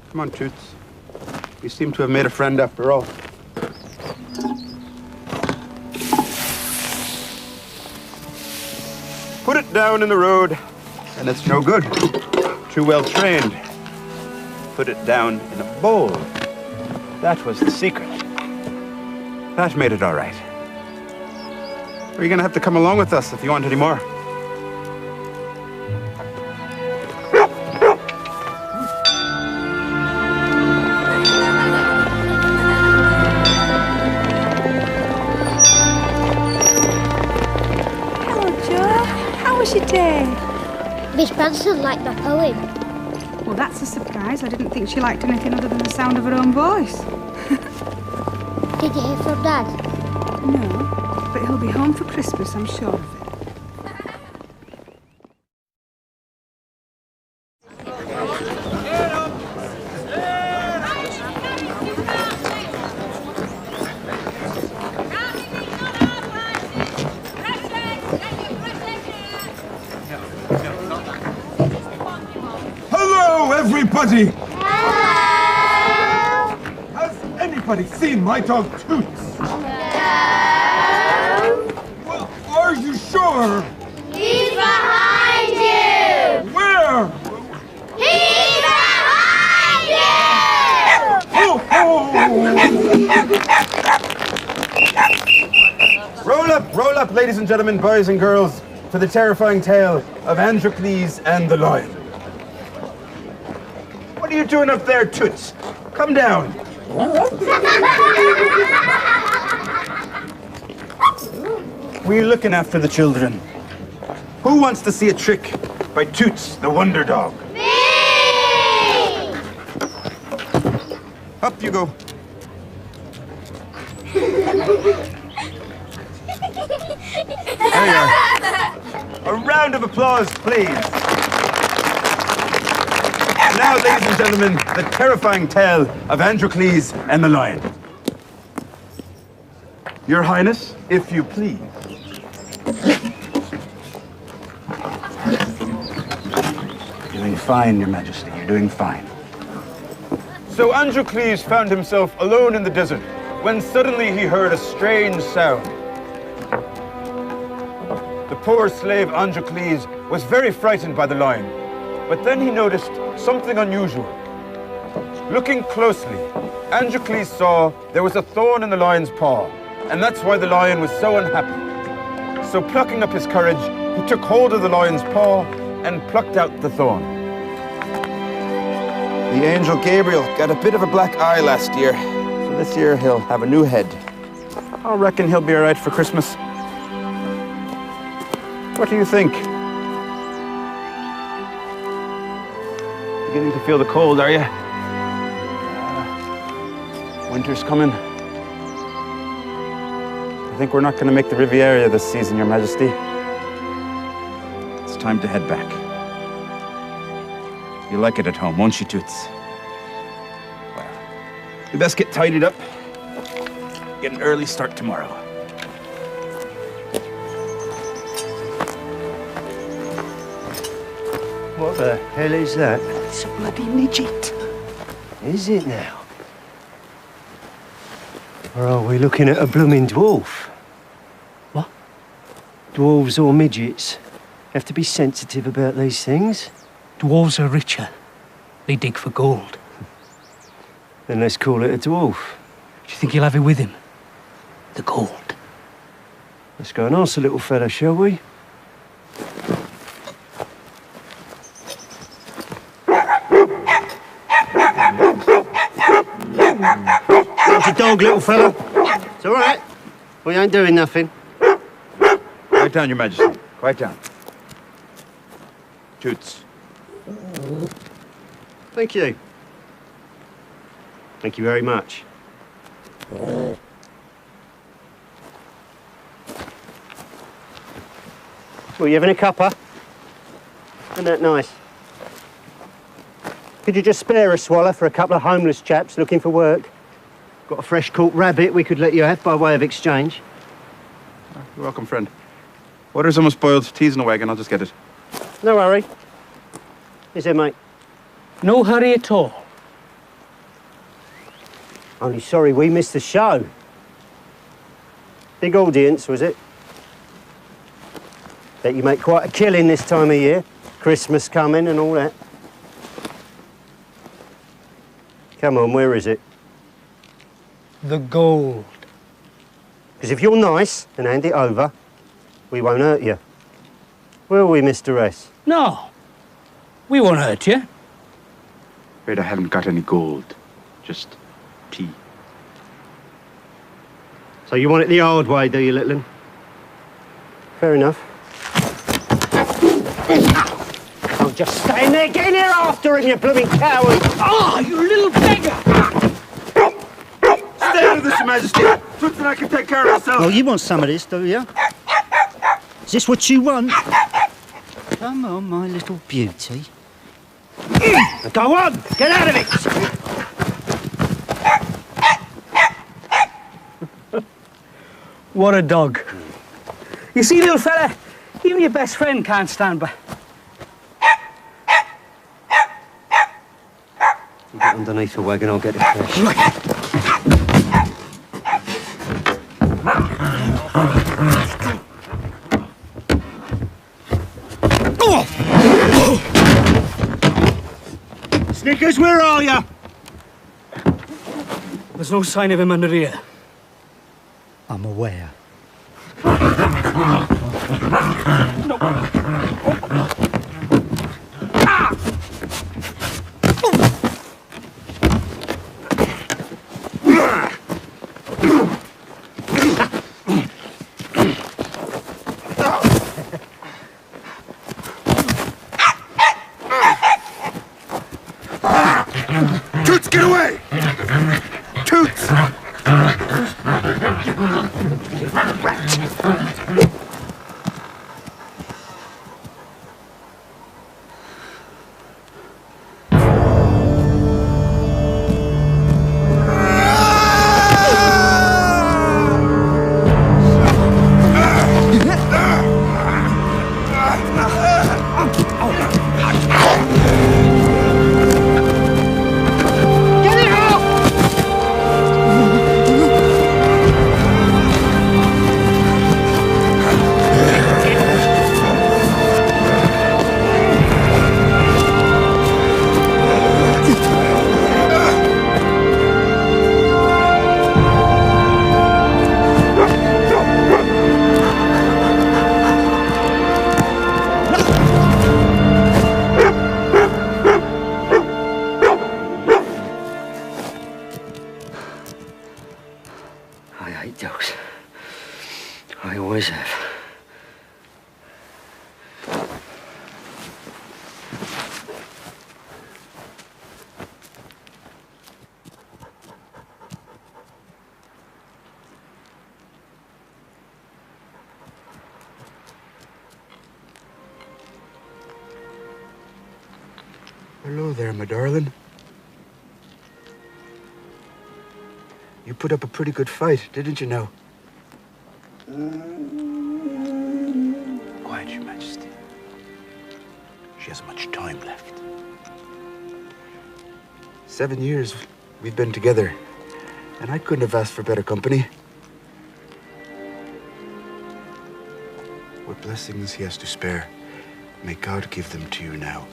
Speaker 14: Come on, Toots. You seem to have made a friend after all. Put it down in the road, and it's no good. Too well trained. Put it down in a bowl. That was the secret. That made it all right. Are you gonna have to come along with us if you want any more?
Speaker 2: Miss Branson liked my poem.
Speaker 5: Well, that's a surprise. I didn't think she liked anything other than the sound of her own voice.
Speaker 2: Did you hear from Dad?
Speaker 5: No, but he'll be home for Christmas, I'm sure of it.
Speaker 1: Everybody! Hello! Has anybody seen my dog Toots? No! Well, are you sure?
Speaker 2: He's behind you!
Speaker 1: Where?
Speaker 2: He's behind you!
Speaker 14: Roll up, ladies and gentlemen, boys and girls, for the terrifying tale of Androcles and the lion. What are you doing up there, Toots? Come down. We're looking after the children. Who wants to see a trick by Toots, the wonder dog?
Speaker 2: Me!
Speaker 14: Up you go. There you are. A round of applause, please. Now, ladies and gentlemen, the terrifying tale of Androcles and the lion. Your Highness, if you please. You're doing fine, Your Majesty. You're doing fine. So Androcles found himself alone in the desert when suddenly he heard a strange sound. The poor slave Androcles was very frightened by the lion, but then he noticed something unusual. Looking closely, Androcles saw there was a thorn in the lion's paw, and that's why the lion was so unhappy. So plucking up his courage, he took hold of the lion's paw and plucked out the thorn. The angel Gabriel got a bit of a black eye last year, so this year he'll have a new head. I reckon he'll be all right for Christmas. What do you think? Beginning to feel the cold, are you? Winter's coming. I think we're not going to make the Riviera this season, Your Majesty. It's time to head back. You like it at home, won't you, Toots? Well, we best get tidied up. Get an early start tomorrow.
Speaker 9: What the hell is that?
Speaker 16: It's a bloody midget.
Speaker 9: Is it now? Or are we looking at a blooming dwarf?
Speaker 16: What?
Speaker 9: Dwarves or midgets? You have to be sensitive about these things.
Speaker 16: Dwarves are richer. They dig for gold.
Speaker 9: Then let's call it a dwarf.
Speaker 16: Do you think he'll have it with him? The gold.
Speaker 9: Let's go and ask the little fella, shall we? dog, little fella. It's all right. We ain't doing nothing.
Speaker 14: Quiet down, Your Majesty. Quiet down. Toots.
Speaker 9: Thank you. Thank you very much. Well, you having a cuppa? Isn't that nice? Could you just spare a swallow for a couple of homeless chaps looking for work? Got a fresh caught rabbit we could let you have by way of exchange.
Speaker 14: You're welcome, friend. Water's almost boiled. Tea's in the wagon. I'll just get it.
Speaker 9: No worry. Is there, mate?
Speaker 21: No hurry at all.
Speaker 9: Only sorry we missed the show. Big audience, was it? Bet you make quite a killing this time of year. Christmas coming and all that. Come on, where is it?
Speaker 21: The gold.
Speaker 9: Because if you're nice and hand it over, we won't hurt you. Will we, Mr. S?
Speaker 21: No. We won't hurt you.
Speaker 14: Afraid I haven't got any gold. Just tea.
Speaker 9: So you want it the hard way, do you, little un? Fair enough. Oh, just stand there. Get in here after him, you blooming coward.
Speaker 21: Oh, you little beggar!
Speaker 14: Stay out of this, Your Majesty. Toots and I can take care of ourselves.
Speaker 9: Oh, you want some of this, do you? Is this what you want? Come on, my little beauty. Go on! Get out of it!
Speaker 21: What a dog. You see, little fella, even your best friend can't stand by.
Speaker 9: You get underneath the wagon, I'll get it fresh. Snickers, where are you?
Speaker 21: There's no sign of him under here.
Speaker 9: I'm aware.
Speaker 12: Toots, get away! Toots!
Speaker 14: Hello there, my darling. You put up a pretty good fight, didn't you now? Quiet, Your Majesty. She has much time left. 7 years we've been together, and I couldn't have asked for better company. What blessings he has to spare, may God give them to you now.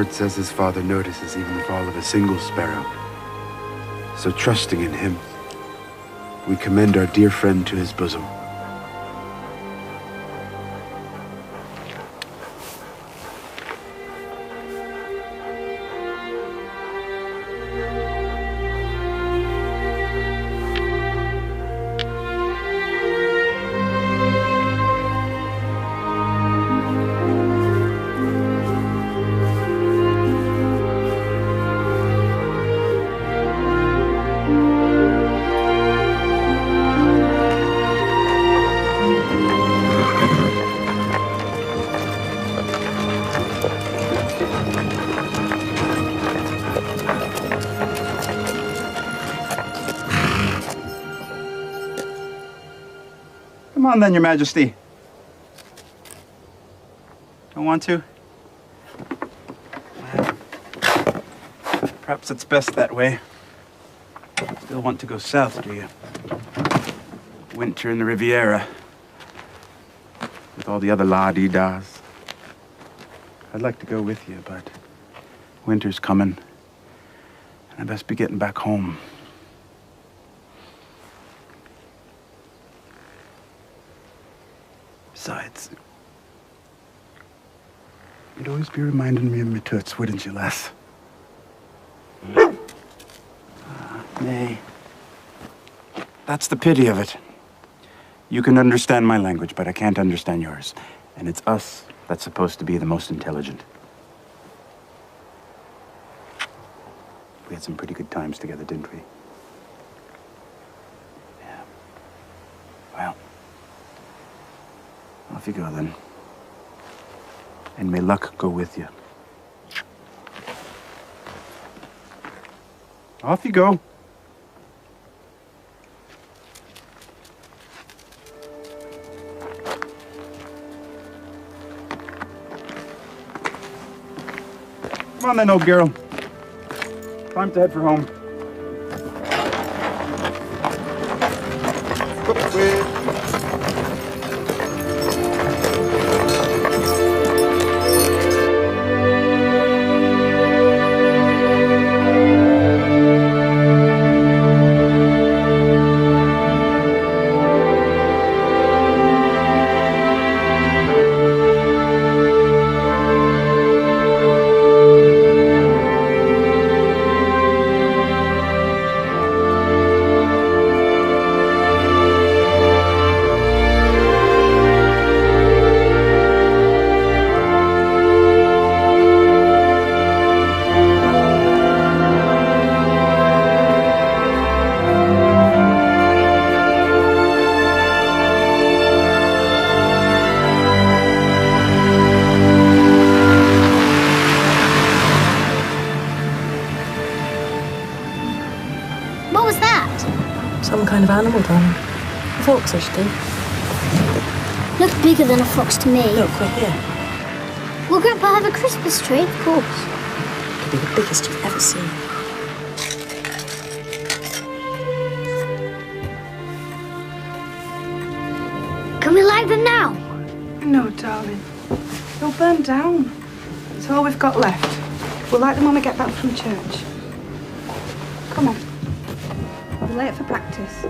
Speaker 14: bird says his father notices even the fall of a single sparrow. So trusting in him, we commend our dear friend to his bosom. Come on then, Your Majesty. Don't want to? Well, perhaps it's best that way. Still want to go south, do you? Winter in the Riviera. With all the other la-dee-das. I'd like to go with you, but winter's coming. And I best be getting back home. Besides, you'd always be reminding me of my toots, wouldn't you, lass? Nay. That's the pity of it. You can understand my language, but I can't understand yours. And it's us that's supposed to be the most intelligent. We had some pretty good times together, didn't we? Yeah. Well. Off you go, then. And may luck go with you. Off you go. Come on then, old girl. Time to head for home.
Speaker 8: Kind of animal, darling. A foxish do.
Speaker 2: Looks bigger than a fox to me.
Speaker 8: Look, we're here.
Speaker 2: Will Grandpa have a Christmas tree? Of course.
Speaker 8: Could be the biggest you've ever seen.
Speaker 2: Can we light them now?
Speaker 5: No, darling. They'll burn down. It's all we've got left. We'll light them when we get back from church. Come on. We're late for practice.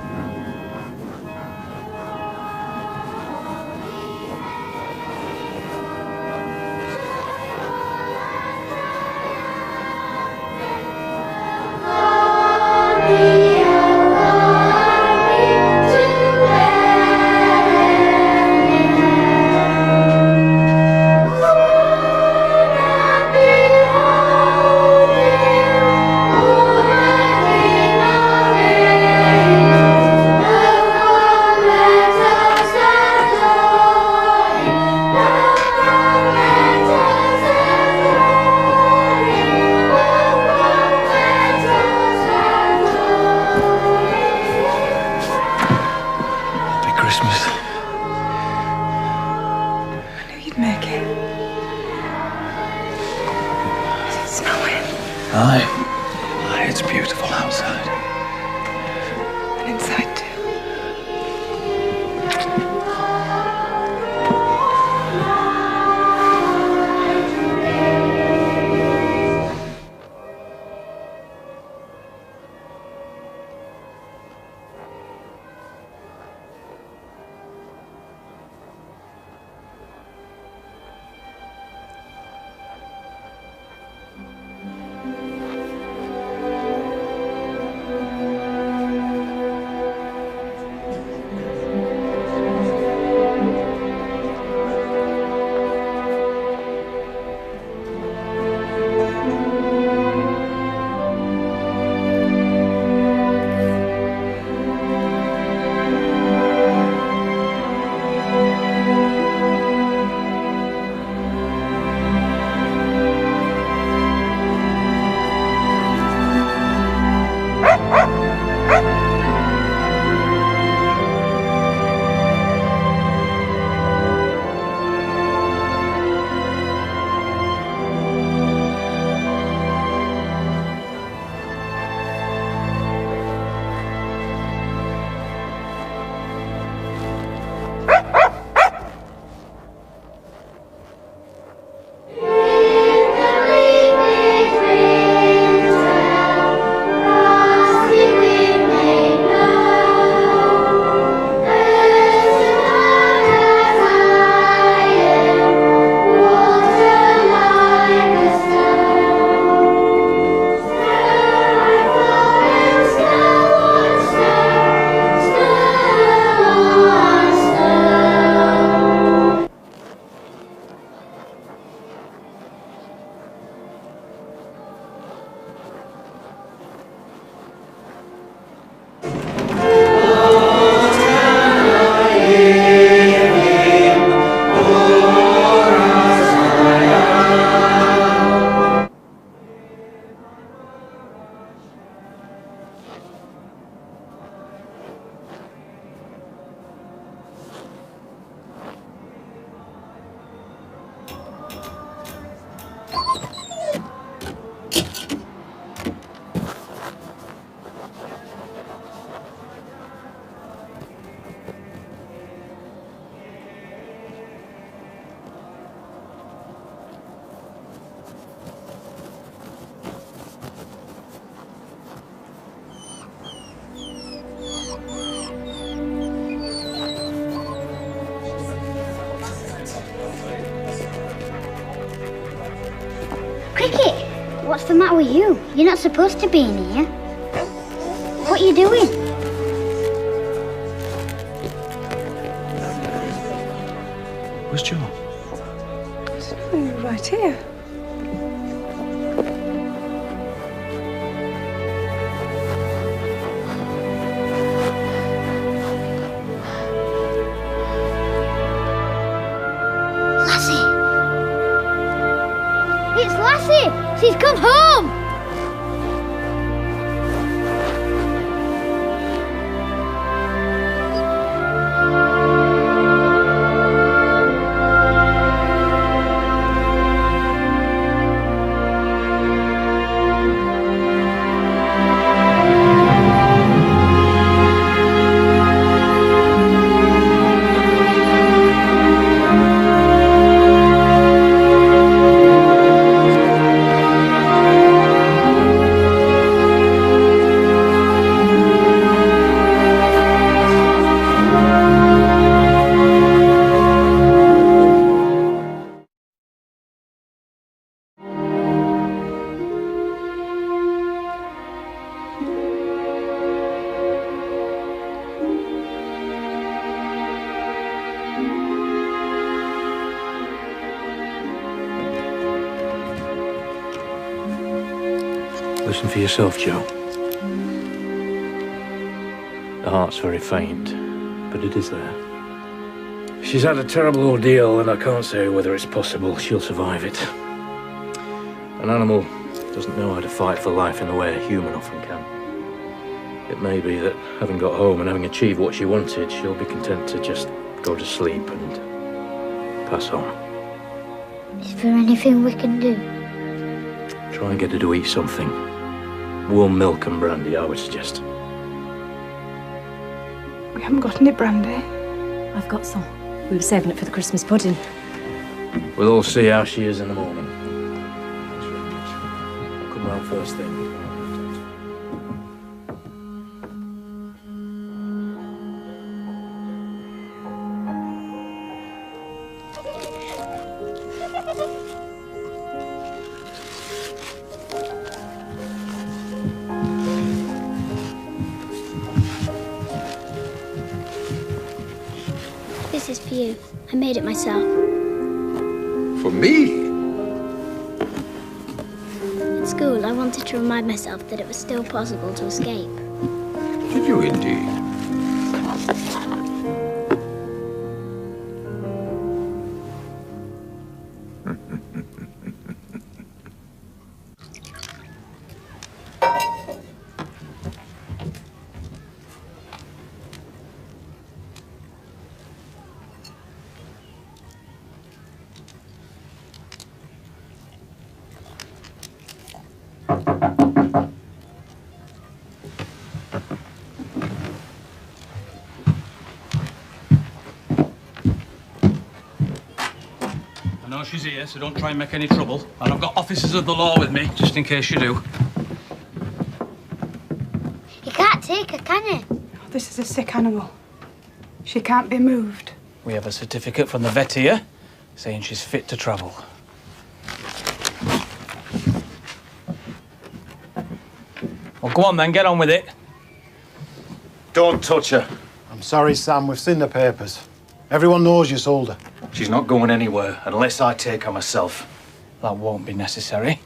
Speaker 2: the matter with you? You're not supposed to be in here. What are you doing?
Speaker 6: Where's Joe?
Speaker 5: Right here.
Speaker 2: Lassie! It's Lassie! She's come home!
Speaker 6: Listen for yourself, Joe. The heart's very faint, but it is there. She's had a terrible ordeal, and I can't say whether it's possible she'll survive it. An animal doesn't know how to fight for life in the way a human often can. It may be that, having got home and having achieved what she wanted, she'll be content to just go to sleep and pass on.
Speaker 2: Is there anything we can do?
Speaker 6: Try and get her to eat something. Warm milk and brandy, I would suggest.
Speaker 5: We haven't got any brandy.
Speaker 18: I've got some. We were saving it for the Christmas pudding.
Speaker 6: We'll all see how she is in the morning. I'll come round first thing.
Speaker 11: This is for you. I made it myself.
Speaker 1: For me?
Speaker 11: At school, I wanted to remind myself that it was still possible to escape.
Speaker 1: Did you indeed?
Speaker 21: I know she's here, so don't try and make any trouble. And I've got officers of the law with me, just in case you do.
Speaker 2: You can't take her, can you?
Speaker 5: Oh, this is a sick animal. She can't be moved.
Speaker 21: We have a certificate from the vet here, saying she's fit to travel. Well, go on then, get on with it.
Speaker 10: Don't touch her. I'm sorry, Sam. We've seen the papers. Everyone knows you sold her.
Speaker 21: She's not going anywhere unless I take her myself. That won't be necessary.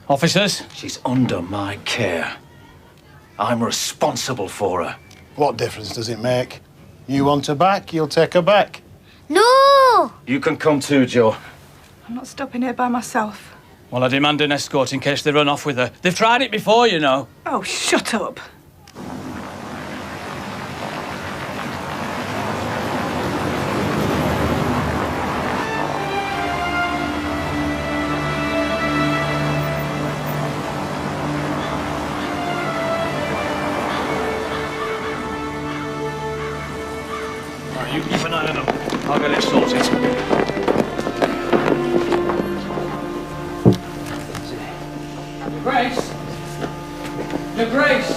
Speaker 21: Officers?
Speaker 6: She's under my care. I'm responsible for her.
Speaker 10: What difference does it make? You want her back, you'll take her back.
Speaker 2: No!
Speaker 6: You can come too, Joe.
Speaker 5: I'm not stopping here by myself.
Speaker 21: Well, I demand an escort in case they run off with her. They've tried it before, you know.
Speaker 5: Oh, shut up.
Speaker 21: Right, you keep an eye on them. I'll get it sorted. Grace! Your Grace!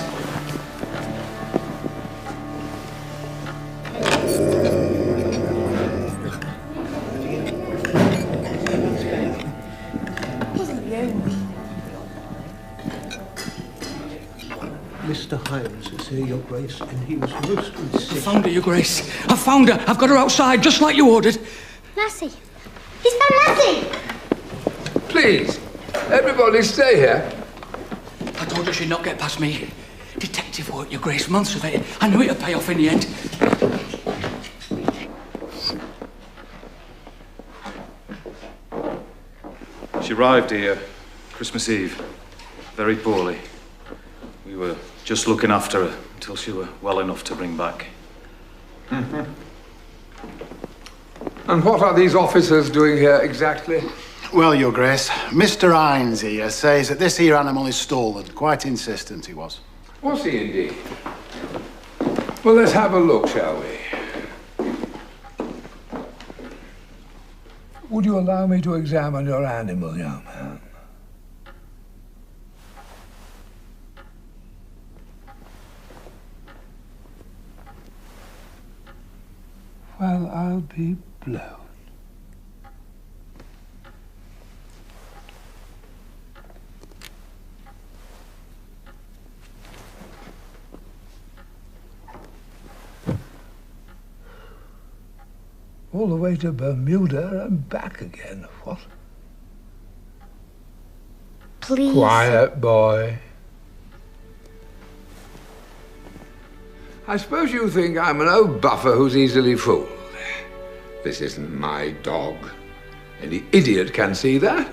Speaker 5: Wasn't you?
Speaker 9: sir, Your Grace, and he was most
Speaker 21: I found her, Your Grace. I found her. I've got her outside, just like you ordered.
Speaker 2: Lassie. He's found Lassie!
Speaker 1: Please, everybody stay here.
Speaker 21: I told her she'd not get past me. Detective work, Your Grace, months of it. I knew it'd pay off in the end.
Speaker 10: She arrived here Christmas Eve, very poorly. We were just looking after her until she were well enough to bring back.
Speaker 1: And what are these officers doing here exactly?
Speaker 4: Well, Your Grace, Mr. Hines here says that this here animal is stolen. Quite insistent he was.
Speaker 1: Was he indeed? Well, let's have a look, shall we? Would you allow me to examine your animal, young man? Well, I'll be blown. All the way to Bermuda and back again. What?
Speaker 2: Please.
Speaker 1: Quiet, boy. I suppose you think I'm an old buffer who's easily fooled. This isn't my dog. Any idiot can see that.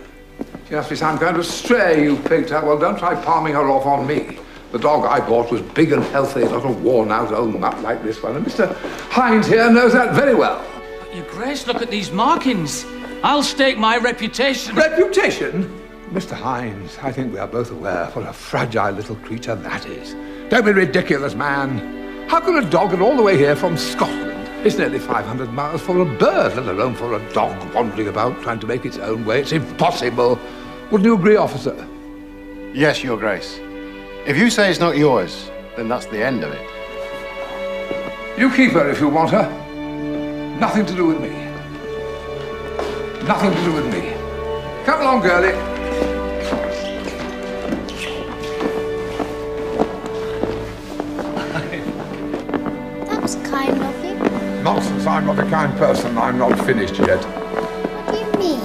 Speaker 1: She must be some kind of stray you picked up. Well, don't try palming her off on me. The dog I bought was big and healthy, not a worn-out old mutt like this one. And Mr. Hines here knows that very well.
Speaker 21: But, Your Grace, look at these markings. I'll stake my reputation.
Speaker 1: Reputation? Mr. Hines, I think we are both aware what a fragile little creature that is. Don't be ridiculous, man. How can a dog get all the way here from Scotland? It's nearly 500 miles for a bird, let alone for a dog wandering about trying to make its own way. It's impossible. Wouldn't you agree, officer?
Speaker 4: Yes, Your Grace. If you say it's not yours, then that's the end of it.
Speaker 1: You keep her if you want her. Nothing to do with me. Nothing to do with me. Come along, girlie.
Speaker 2: That was kind of you.
Speaker 1: Nonsense, I'm not a kind person. I'm not finished yet.
Speaker 2: What do you mean?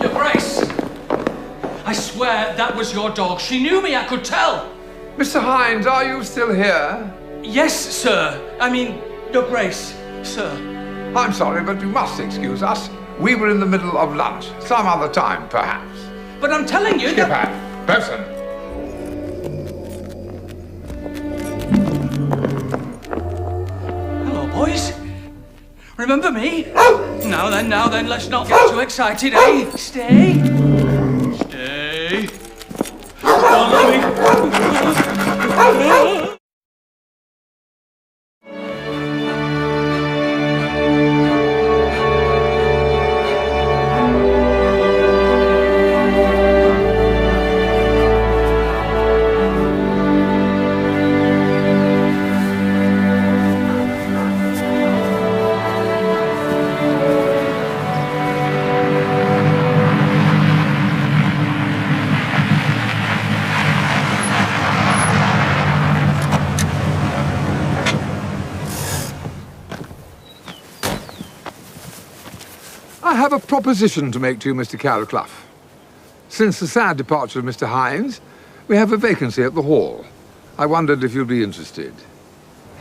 Speaker 21: Your Grace! I swear that was your dog. She knew me, I could tell.
Speaker 1: Mr. Hines, are you still here?
Speaker 21: Yes, sir. I mean, Your Grace, sir.
Speaker 1: I'm sorry, but you must excuse us. We were in the middle of lunch. Some other time, perhaps.
Speaker 21: But I'm telling you
Speaker 1: Skipper,
Speaker 21: that...
Speaker 1: bosun.
Speaker 21: Hello, boys. Remember me? Now then, let's not get too excited, eh? Stay. Stay. Follow me.
Speaker 1: I have a proposition to make to you, Mr. Carraclough. Since the sad departure of Mr. Hines, we have a vacancy at the Hall. I wondered if you'd be interested.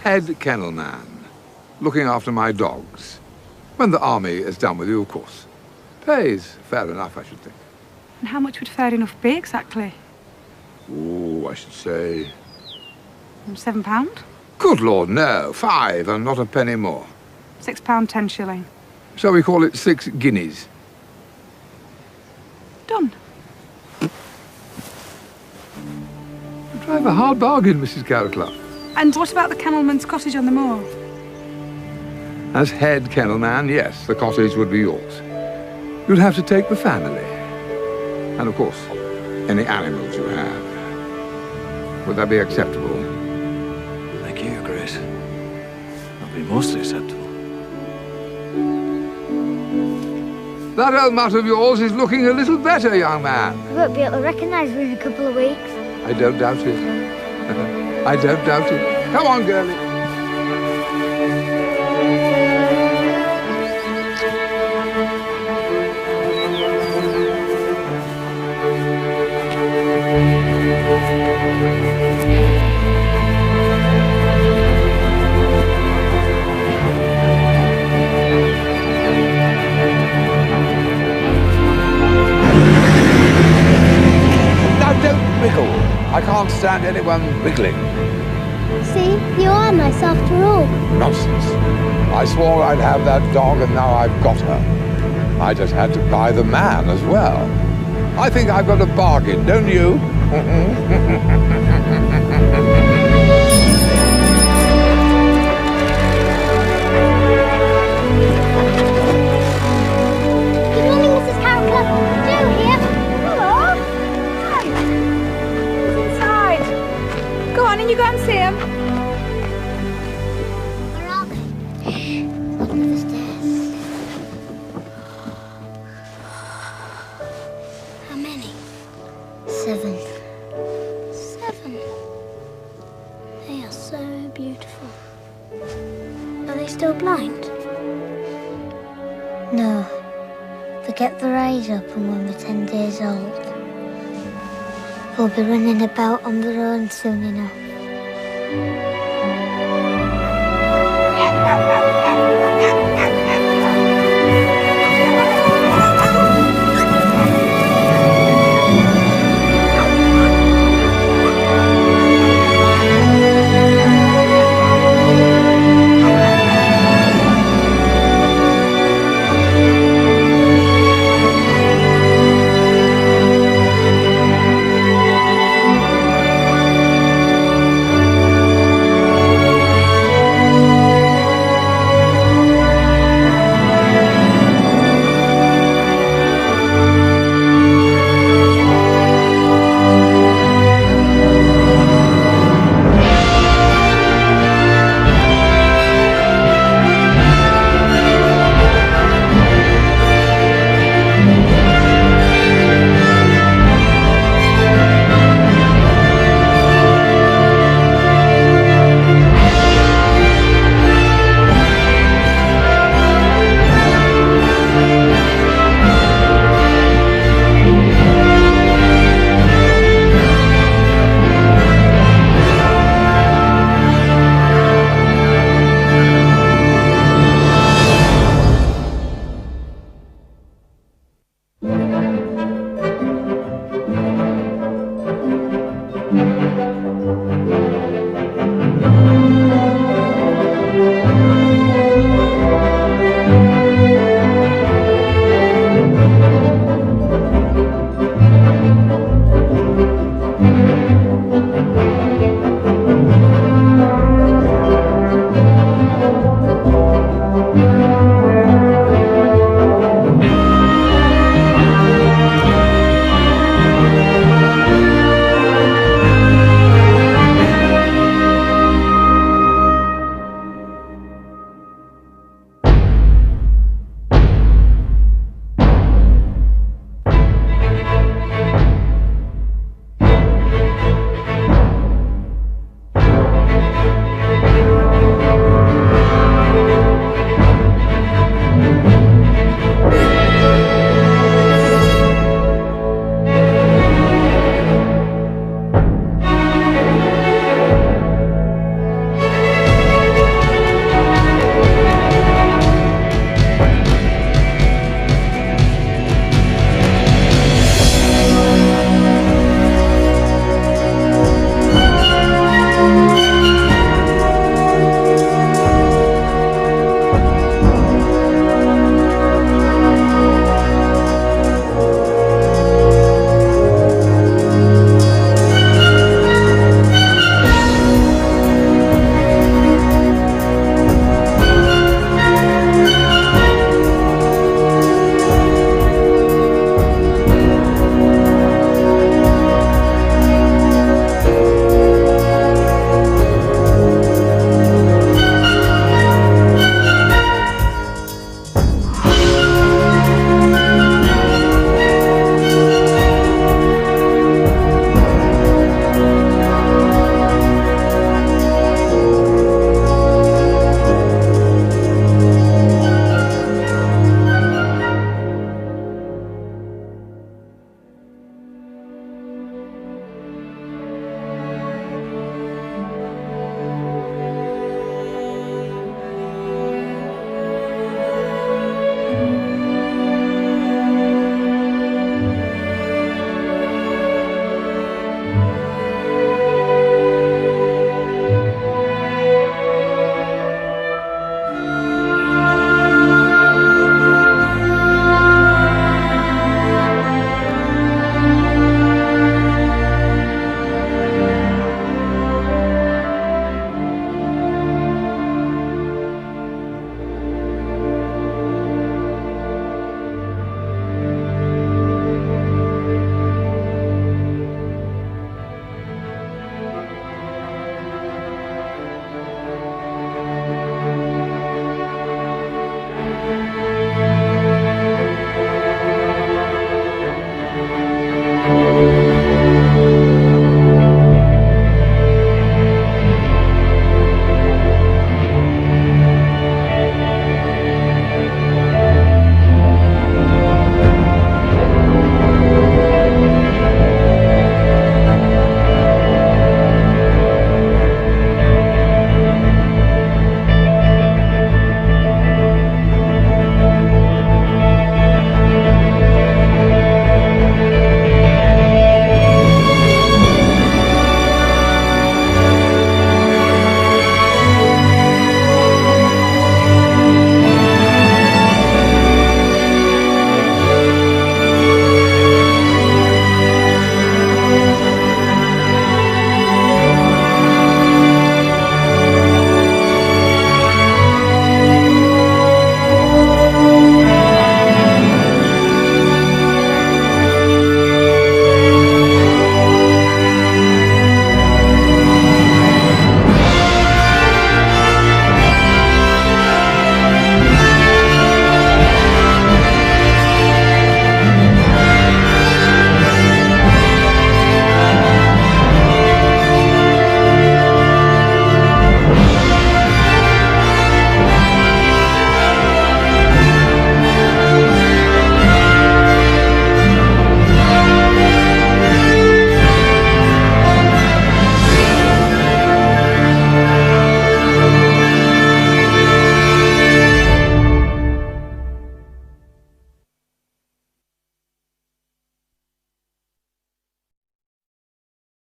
Speaker 1: Head kennel man, looking after my dogs. When the army is done with you, of course. Pays fair enough, I should think.
Speaker 5: And how much would fair enough be exactly?
Speaker 1: Oh, I should say...
Speaker 5: £7?
Speaker 1: Good Lord, no. 5 and not a penny more.
Speaker 5: £6, 10 shilling.
Speaker 1: Shall we call it 6 guineas?
Speaker 5: Done.
Speaker 1: You drive a hard bargain, Mrs. Carraclough.
Speaker 5: And what about the kennelman's cottage on the moor?
Speaker 1: As head kennel man, yes, the cottage would be yours. You'd have to take the family. And, of course, any animals you have. Would that be acceptable?
Speaker 6: Thank you, Your Grace. That'll be most acceptable.
Speaker 1: That old mutt of yours is looking a little better, young man.
Speaker 2: I won't be able to recognise me in a couple of weeks.
Speaker 1: I don't doubt it. I don't doubt it. Come on, girlie. I can't stand anyone wriggling.
Speaker 11: See, you are nice after all.
Speaker 1: Nonsense. I swore I'd have that dog and now I've got her. I just had to buy the man as well. I think I've got a bargain, don't you?
Speaker 11: Good morning, Mrs. Carrotclough. Joe here.
Speaker 5: Hello. Hi. He's inside. Go on and you go and see him.
Speaker 11: Where are they? Under the stairs. How many?
Speaker 2: 7.
Speaker 11: 7. They are so beautiful.
Speaker 2: Are they still blind? No. They get their eyes open when they're 10 days old. They'll be running about on their own soon enough.